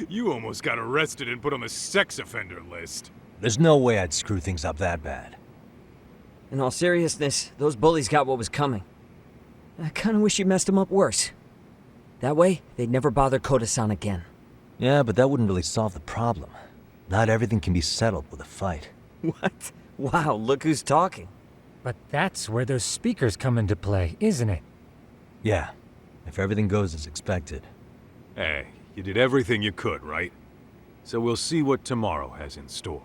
Speaker 4: you almost got arrested and put on the sex offender list.
Speaker 2: There's no way I'd screw things up that bad.
Speaker 5: In all seriousness, those bullies got what was coming. I kinda wish you messed them up worse. That way, they'd never bother Koda-san again.
Speaker 2: Yeah, but that wouldn't really solve the problem. Not everything can be settled with a fight.
Speaker 5: What? Wow, look who's talking.
Speaker 1: But that's where those speakers come into play, isn't it?
Speaker 2: Yeah, if everything goes as expected.
Speaker 4: Hey, you did everything you could, right? So we'll see what tomorrow has in store.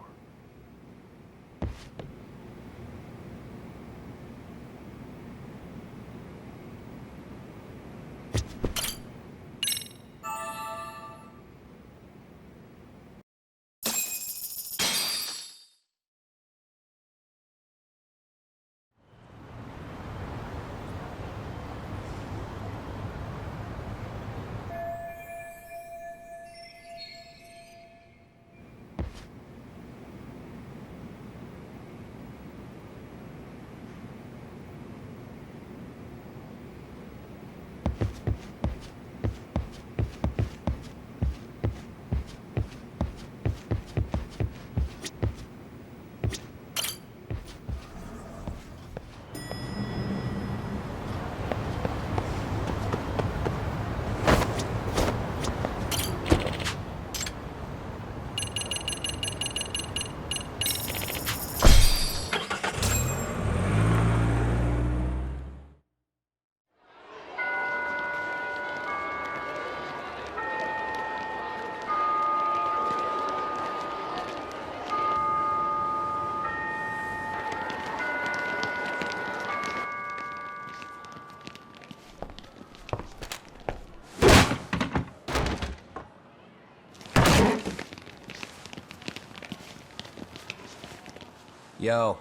Speaker 10: Yo.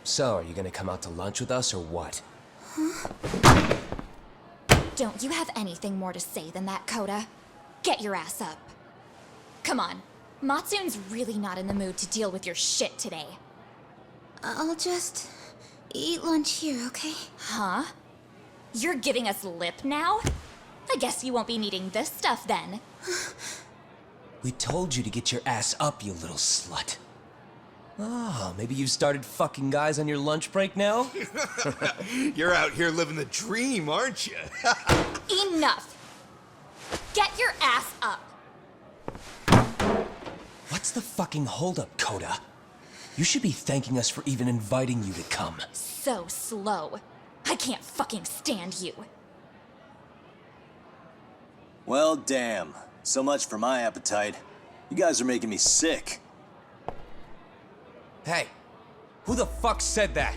Speaker 10: So, are you gonna come out to lunch with us or what?
Speaker 12: Don't you have anything more to say than that, Koda? Get your ass up. Come on. Matsune's really not in the mood to deal with your shit today.
Speaker 9: I'll just eat lunch here, okay?
Speaker 12: Huh? You're giving us lip now? I guess you won't be needing this stuff then.
Speaker 10: We told you to get your ass up, you little slut. Oh, maybe you've started fucking guys on your lunch break now?
Speaker 11: You're out here living the dream, aren't you?
Speaker 12: Enough! Get your ass up!
Speaker 10: What's the fucking holdup, Koda? You should be thanking us for even inviting you to come.
Speaker 12: So slow. I can't fucking stand you.
Speaker 13: Well, damn. So much for my appetite. You guys are making me sick.
Speaker 10: Hey, who the fuck said that?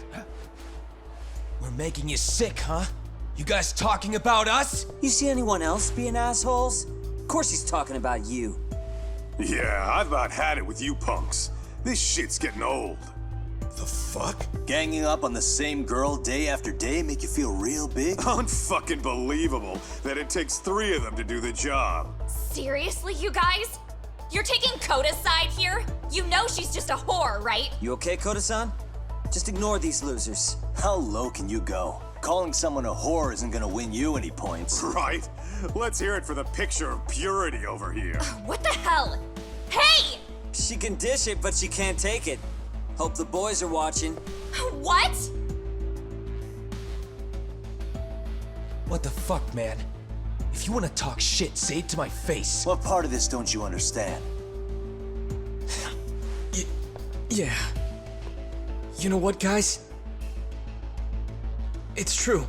Speaker 10: We're making you sick, huh? You guys talking about us?
Speaker 13: You see anyone else being assholes? Of course he's talking about you.
Speaker 11: Yeah, I've about had it with you punks. This shit's getting old. The fuck?
Speaker 13: Ganging up on the same girl day after day make you feel real big?
Speaker 11: Unfucking believable that it takes 3 of them to do the job.
Speaker 12: Seriously, you guys? You're taking Koda's side here? You know she's just a whore, right?
Speaker 13: You okay, Koda-san? Just ignore these losers. How low can you go? Calling someone a whore isn't gonna win you any points.
Speaker 11: Right? Let's hear it for the picture of purity over here.
Speaker 12: What the hell? Hey!
Speaker 13: She can dish it, but she can't take it. Hope the boys are watching.
Speaker 12: What?
Speaker 10: What the fuck, man? If you want to talk shit, say it to my face.
Speaker 13: What part of this don't you understand?
Speaker 10: Yeah. You know what, guys? It's true.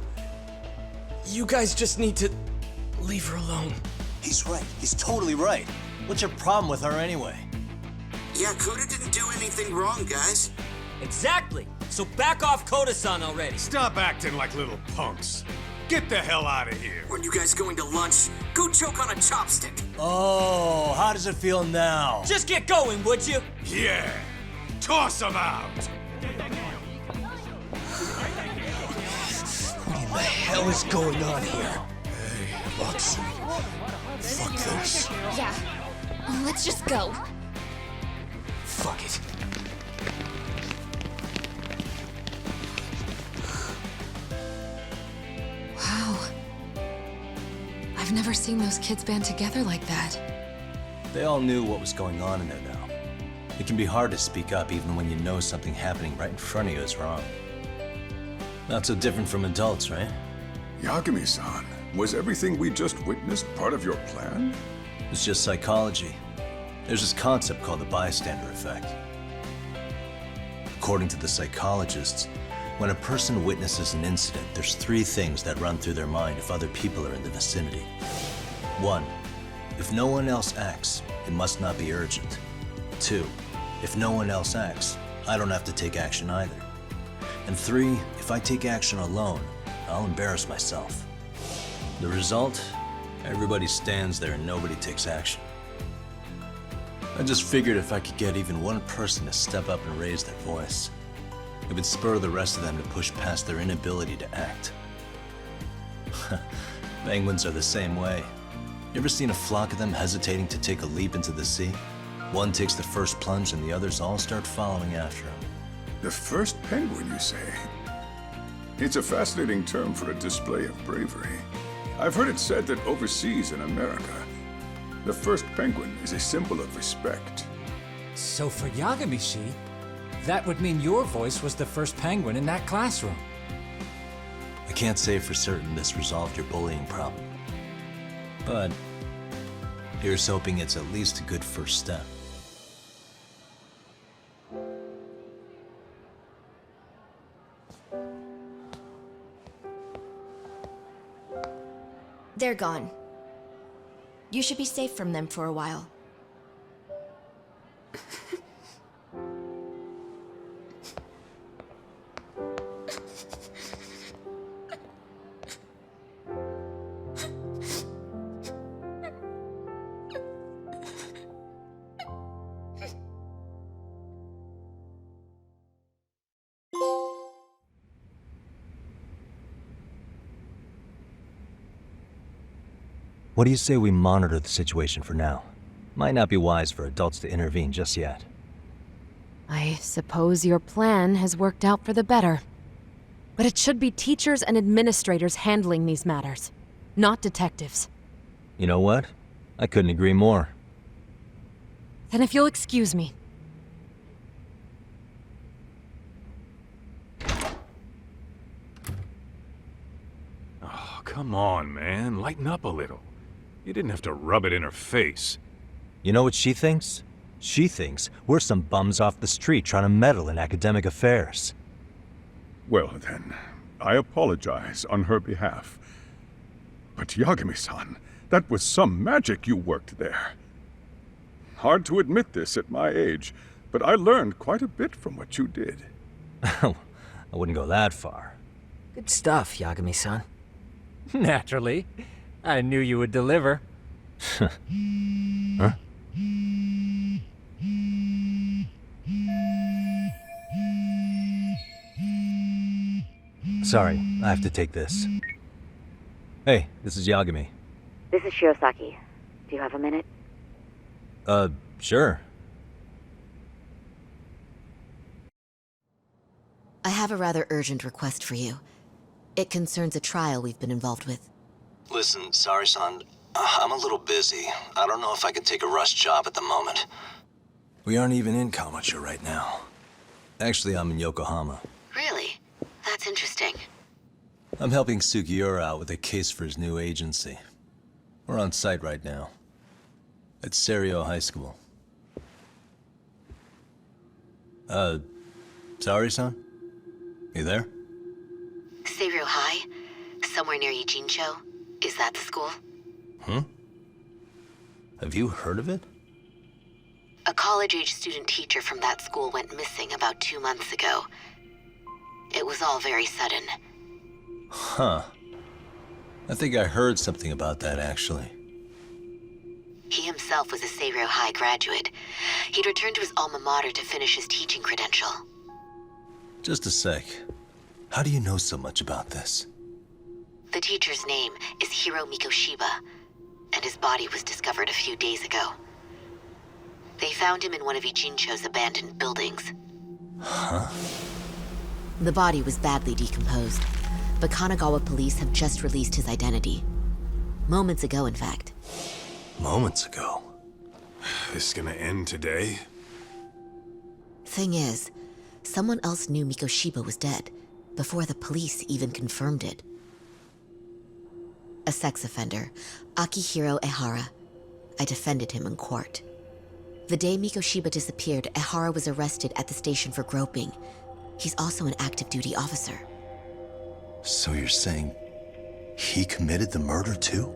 Speaker 10: You guys just need to leave her alone.
Speaker 13: He's right. He's totally right. What's your problem with her anyway?
Speaker 14: Yakuza didn't do anything wrong, guys.
Speaker 5: Exactly! So back off Koda-san already.
Speaker 11: Stop acting like little punks. Get the hell out of here.
Speaker 14: When you guys going to lunch, go choke on a chopstick.
Speaker 13: Oh, how does it feel now?
Speaker 5: Just get going, would you?
Speaker 11: Yeah. Toss him out.
Speaker 10: What in the hell is going on here? Hey, Watson. Fuck this.
Speaker 12: Yeah. Let's just go.
Speaker 10: Fuck it.
Speaker 6: Wow. I've never seen those kids band together like that.
Speaker 13: They all knew what was going on in there now. It can be hard to speak up even when you know something happening right in front of you is wrong. Not so different from adults, right?
Speaker 8: Yagami-san, was everything we just witnessed part of your plan?
Speaker 13: It's just psychology. There's this concept called the bystander effect. According to the psychologists, when a person witnesses an incident, there's 3 things that run through their mind if other people are in the vicinity. 1, if no one else acts, it must not be urgent. 2, if no one else acts, I don't have to take action either. And 3, if I take action alone, I'll embarrass myself. The result? Everybody stands there and nobody takes action. I just figured if I could get even one person to step up and raise their voice, it would spur the rest of them to push past their inability to act. Penguins are the same way. You ever seen a flock of them hesitating to take a leap into the sea? One takes the first plunge and the others all start following after him.
Speaker 8: The first penguin, you say? It's a fascinating term for a display of bravery. I've heard it said that overseas in America, the first penguin is a symbol of respect.
Speaker 1: So for Yagami-shi, that would mean your voice was the first penguin in that classroom.
Speaker 13: I can't say for certain this resolved your bullying problem, but here's hoping it's at least a good first step.
Speaker 15: They're gone. You should be safe from them for a while.
Speaker 13: What do you say we monitor the situation for now? Might not be wise for adults to intervene just yet.
Speaker 6: I suppose your plan has worked out for the better. But it should be teachers and administrators handling these matters, not detectives.
Speaker 13: You know what? I couldn't agree more.
Speaker 6: Then if you'll excuse me.
Speaker 4: Oh, come on, man. Lighten up a little. You didn't have to rub it in her face.
Speaker 13: You know what she thinks? She thinks we're some bums off the street trying to meddle in academic affairs.
Speaker 8: Well then, I apologize on her behalf. But Yagami-san, that was some magic you worked there. Hard to admit this at my age, but I learned quite a bit from what you did.
Speaker 13: I wouldn't go that far.
Speaker 5: Good stuff, Yagami-san.
Speaker 1: Naturally. I knew you would deliver.
Speaker 13: Huh?
Speaker 2: Sorry, I have to take this. Hey, this is Yagami.
Speaker 16: This is Shiosaki. Do you have a minute?
Speaker 2: Sure.
Speaker 15: I have a rather urgent request for you. It concerns a trial we've been involved with.
Speaker 13: Listen, sorry-san. I'm a little busy. I don't know if I can take a rush job at the moment. We aren't even in Kamucha right now. Actually, I'm in Yokohama.
Speaker 16: Really? That's interesting.
Speaker 13: I'm helping Sugiura out with a case for his new agency. We're on site right now. At Serio High School. Sorry-san? You there?
Speaker 16: Seiryu High? Somewhere near Ijincho? Is that the school?
Speaker 13: Have you heard of it?
Speaker 16: A college-age student teacher from that school went missing about 2 months ago. It was all very sudden.
Speaker 13: Huh. I think I heard something about that, actually.
Speaker 16: He himself was a Seiryu High graduate. He'd returned to his alma mater to finish his teaching credential.
Speaker 13: Just a sec. How do you know so much about this?
Speaker 16: The teacher's name is Hiro Mikoshiba, and his body was discovered a few days ago. They found him in one of Ijincho's abandoned buildings.
Speaker 13: Huh?
Speaker 15: The body was badly decomposed, but Kanagawa police have just released his identity. Moments ago, in fact.
Speaker 13: Moments ago?
Speaker 11: This is gonna end today?
Speaker 15: Thing is, someone else knew Mikoshiba was dead, before the police even confirmed it. A sex offender, Akihiro Ehara. I defended him in court. The day Mikoshiba disappeared, Ehara was arrested at the station for groping. He's also an active duty officer.
Speaker 13: So you're saying he committed the murder too?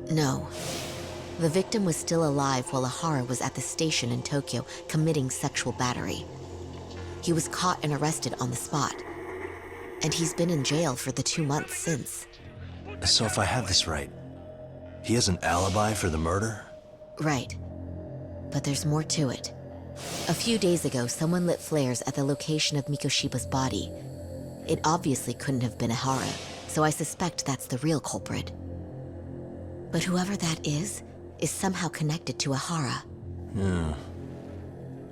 Speaker 15: No. The victim was still alive while Ehara was at the station in Tokyo committing sexual battery. He was caught and arrested on the spot. And he's been in jail for the 2 months since.
Speaker 13: So if I have this right, he has an alibi for the murder?
Speaker 15: Right. But there's more to it. A few days ago, someone lit flares at the location of Mikoshiba's body. It obviously couldn't have been Ehara, so I suspect that's the real culprit. But whoever that is somehow connected to Ehara.
Speaker 13: Yeah.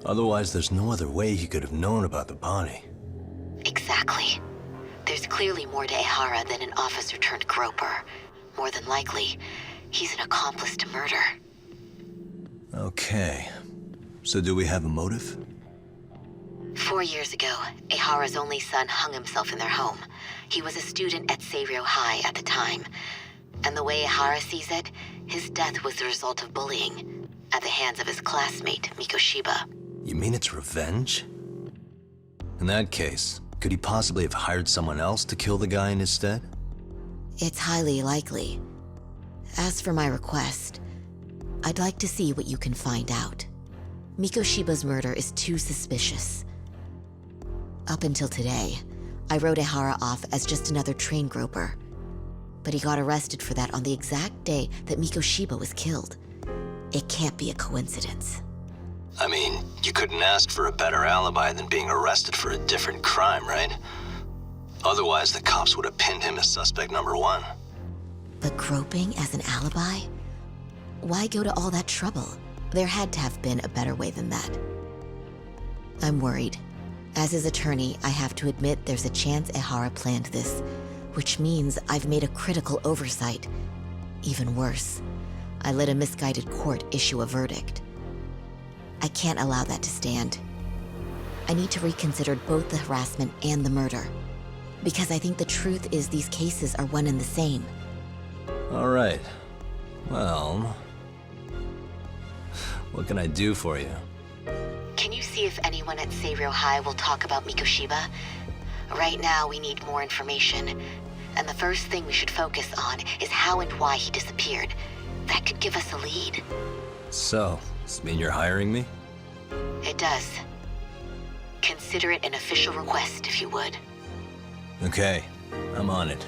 Speaker 13: Otherwise, there's no other way he could have known about the body.
Speaker 16: Exactly. There's clearly more to Ehara than an officer turned groper. More than likely, he's an accomplice to murder.
Speaker 13: Okay. So do we have a motive?
Speaker 16: 4 years ago, Ehara's only son hung himself in their home. He was a student at Seiryu High at the time. And the way Ehara sees it, his death was the result of bullying at the hands of his classmate, Mikoshiba.
Speaker 13: You mean it's revenge? In that case, could he possibly have hired someone else to kill the guy in his stead?
Speaker 15: It's highly likely. As for my request, I'd like to see what you can find out. Mikoshiba's murder is too suspicious. Up until today, I wrote Ehara off as just another train groper. But he got arrested for that on the exact day that Mikoshiba was killed. It can't be a coincidence.
Speaker 13: I mean, you couldn't ask for a better alibi than being arrested for a different crime, right? Otherwise, the cops would have pinned him as suspect number 1.
Speaker 15: But groping as an alibi? Why go to all that trouble? There had to have been a better way than that. I'm worried. As his attorney, I have to admit there's a chance Ehara planned this, which means I've made a critical oversight. Even worse, I let a misguided court issue a verdict. I can't allow that to stand. I need to reconsider both the harassment and the murder, because I think the truth is these cases are one and the same.
Speaker 13: All right. Well, what can I do for you?
Speaker 16: Can you see if anyone at Seiryu High will talk about Mikoshiba? Right now, we need more information. And the first thing we should focus on is how and why he disappeared. That could give us a lead.
Speaker 13: So, does this mean you're hiring me?
Speaker 16: It does. Consider it an official request, if you would.
Speaker 13: Okay, I'm on it.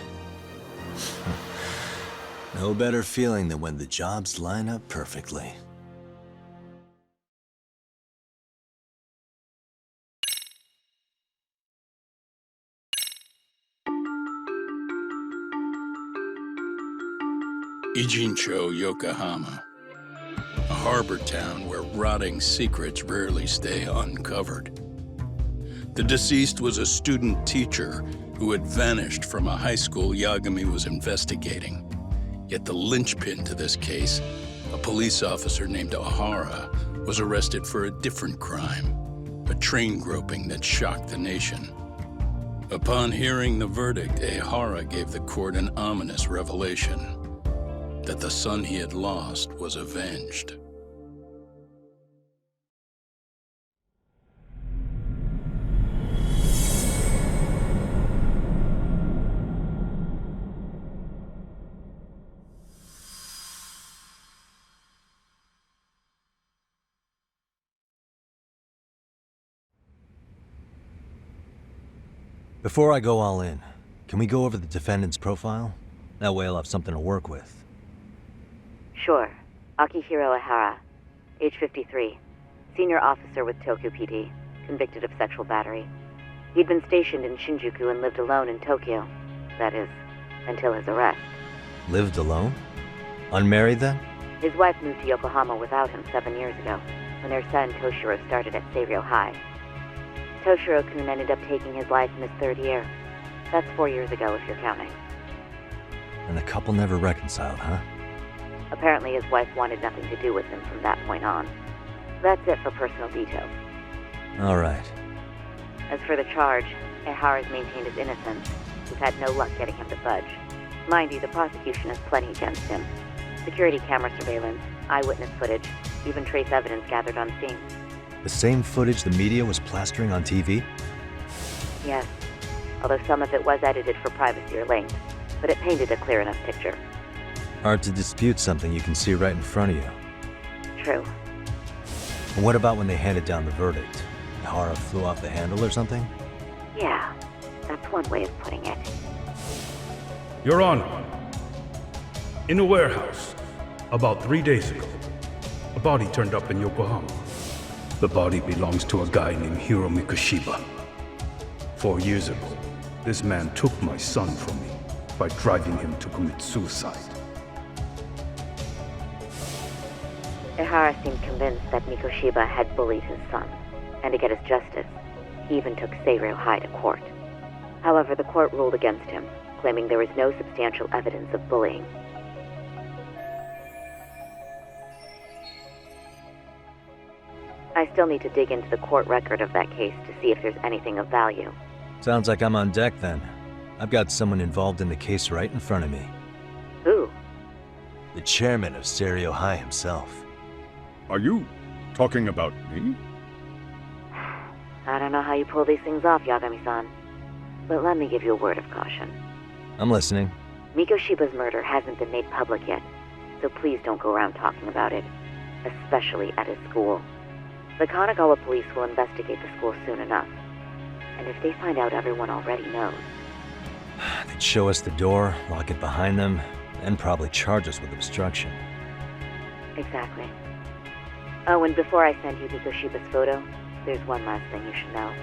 Speaker 13: No better feeling than when the jobs line up perfectly.
Speaker 17: Ijincho, Yokohama. A harbor town where rotting secrets rarely stay uncovered. The deceased was a student teacher who had vanished from a high school Yagami was investigating. Yet the linchpin to this case, a police officer named Ohara, was arrested for a different crime, a train groping that shocked the nation. Upon hearing the verdict, Ohara gave the court an ominous revelation, that the son he had lost was avenged.
Speaker 2: Before I go all in, can we go over the defendant's profile? That way I'll have something to work with.
Speaker 15: Sure. Akihiro Ihara, age 53, senior officer with Tokyo PD, convicted of sexual battery. He'd been stationed in Shinjuku and lived alone in Tokyo. That is, until his arrest.
Speaker 2: Lived alone? Unmarried then?
Speaker 15: His wife moved to Yokohama without him 7 years ago, when their son Toshiro started at Seiryō High. Toshiro-kun ended up taking his life in his 3rd year. That's 4 years ago, if you're counting.
Speaker 2: And the couple never reconciled, huh?
Speaker 15: Apparently his wife wanted nothing to do with him from that point on. That's it for personal details.
Speaker 2: All right.
Speaker 15: As for the charge, Ihara's maintained his innocence. We've had no luck getting him to budge. Mind you, the prosecution has plenty against him. Security camera surveillance, eyewitness footage, even trace evidence gathered on scene.
Speaker 2: The same footage the media was plastering on TV?
Speaker 15: Yes, although some of it was edited for privacy or length, but it painted a clear enough picture.
Speaker 2: Hard to dispute something you can see right in front of you.
Speaker 15: True.
Speaker 2: And what about when they handed down the verdict? Ihara flew off the handle or something?
Speaker 15: Yeah, that's one way of putting it.
Speaker 18: Your Honor, in a warehouse, about 3 days ago, a body turned up in Yokohama. The body belongs to a guy named Hiro Mikoshiba. 4 years ago, this man took my son from me by driving him to commit suicide.
Speaker 15: Ihara seemed convinced that Mikoshiba had bullied his son, and to get his justice, he even took Seiryō High to court. However, the court ruled against him, claiming there was no substantial evidence of bullying. I still need to dig into the court record of that case to see if there's anything of value.
Speaker 2: Sounds like I'm on deck then. I've got someone involved in the case right in front of me.
Speaker 15: Who?
Speaker 2: The chairman of Seiryō High himself.
Speaker 8: Are you talking about me?
Speaker 15: I don't know how you pull these things off, Yagami-san. But let me give you a word of caution.
Speaker 2: I'm listening.
Speaker 15: Mikoshiba's murder hasn't been made public yet, so please don't go around talking about it, especially at his school. The Kanagawa police will investigate the school soon enough. And if they find out everyone already knows...
Speaker 2: They'd show us the door, lock it behind them, and probably charge us with obstruction.
Speaker 15: Exactly. Oh, and before I send you Mikoshiba's photo, there's one last thing you should know.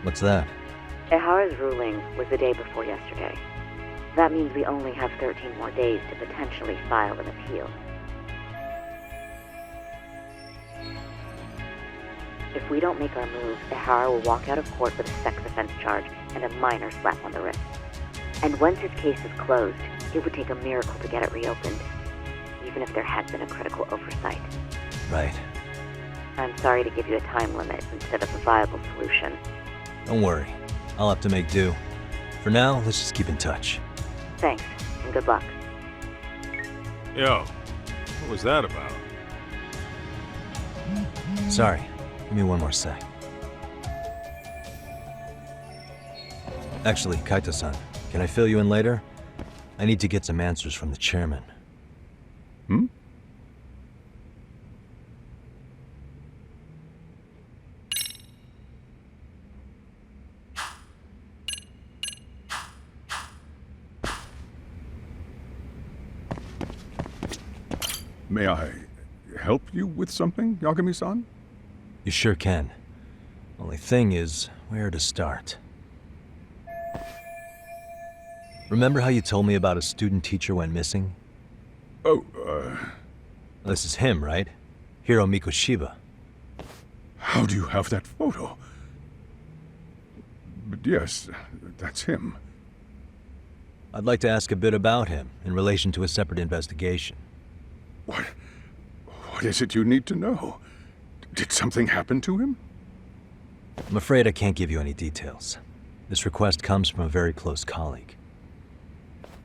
Speaker 2: What's that?
Speaker 15: Ihara's ruling was the day before yesterday. That means we only have 13 more days to potentially file an appeal. If we don't make our move, Ihara will walk out of court with a sex offense charge and a minor slap on the wrist. And once his case is closed, it would take a miracle to get it reopened, even if there had been a critical oversight.
Speaker 2: Right.
Speaker 15: I'm sorry to give you a time limit instead of a viable solution.
Speaker 2: Don't worry. I'll have to make do. For now, let's just keep in touch.
Speaker 15: Thanks, and good luck.
Speaker 4: Yo, what was that about?
Speaker 2: Sorry. Give me one more sec. Actually, Kaito-san, can I fill you in later? I need to get some answers from the chairman.
Speaker 8: Hmm? May I help you with something, Yagami-san?
Speaker 2: You sure can. Only thing is, where to start? Remember how you told me about a student teacher went missing?
Speaker 8: Oh,
Speaker 2: This is him, right? Hiro Mikoshiba.
Speaker 8: How do you have that photo? But yes, that's him.
Speaker 2: I'd like to ask a bit about him in relation to a separate investigation.
Speaker 8: What is it you need to know? Did something happen to him?
Speaker 2: I'm afraid I can't give you any details. This request comes from a very close colleague.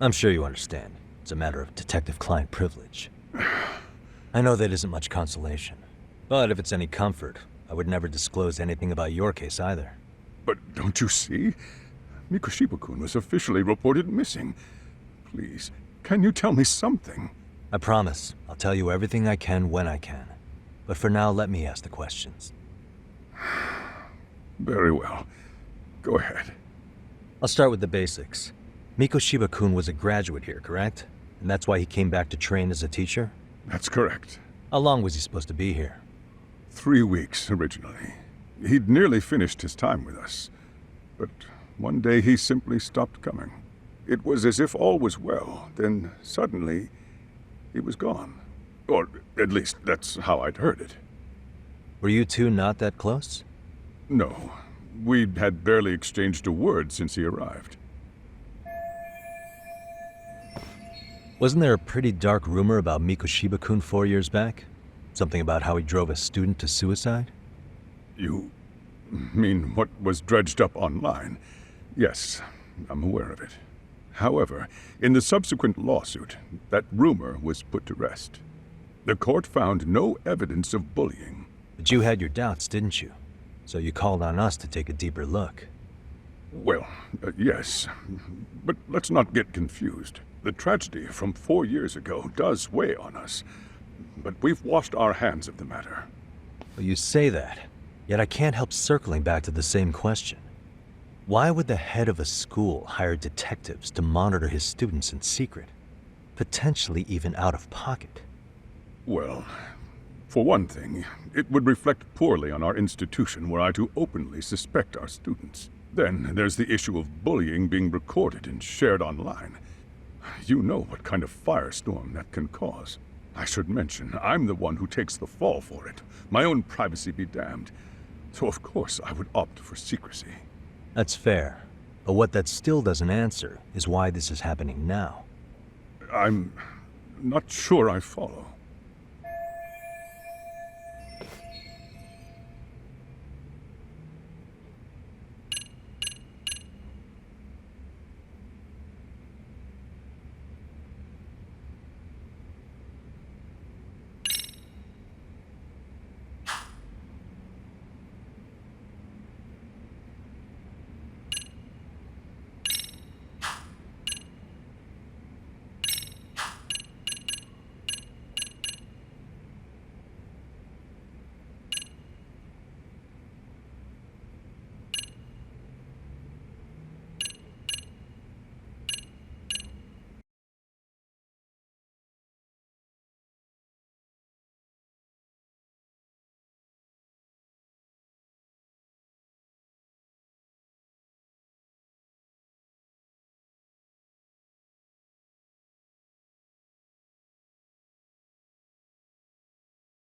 Speaker 2: I'm sure you understand. It's a matter of detective-client privilege. I know that isn't much consolation. But if it's any comfort, I would never disclose anything about your case either.
Speaker 8: But don't you see? Mikoshiba-kun was officially reported missing. Please, can you tell me something?
Speaker 2: I promise. I'll tell you everything I can when I can. But for now, let me ask the questions.
Speaker 8: Very well. Go ahead.
Speaker 2: I'll start with the basics. Mikoshiba-kun was a graduate here, correct? And that's why he came back to train as a teacher?
Speaker 8: That's correct.
Speaker 2: How long was he supposed to be here?
Speaker 8: 3 weeks, originally. He'd nearly finished his time with us. But one day he simply stopped coming. It was as if all was well, then suddenly he was gone. Or at least that's how I'd heard it.
Speaker 2: Were you two not that close?
Speaker 8: No. We'd had barely exchanged a word since he arrived.
Speaker 2: Wasn't there a pretty dark rumor about Mikoshiba-kun 4 years back? Something about how he drove a student to suicide?
Speaker 8: You mean what was dredged up online? Yes, I'm aware of it. However, in the subsequent lawsuit, that rumor was put to rest. The court found no evidence of bullying.
Speaker 2: But you had your doubts, didn't you? So you called on us to take a deeper look.
Speaker 8: Well, yes. But let's not get confused. The tragedy from 4 years ago does weigh on us. But we've washed our hands of the matter.
Speaker 2: Well, you say that, yet I can't help circling back to the same question. Why would the head of a school hire detectives to monitor his students in secret? Potentially even out of pocket?
Speaker 8: Well, for one thing, it would reflect poorly on our institution were I to openly suspect our students. Then there's the issue of bullying being recorded and shared online. You know what kind of firestorm that can cause. I should mention, I'm the one who takes the fall for it. My own privacy be damned. So of course I would opt for secrecy.
Speaker 2: That's fair. But what that still doesn't answer is why this is happening now.
Speaker 8: I'm not sure I follow.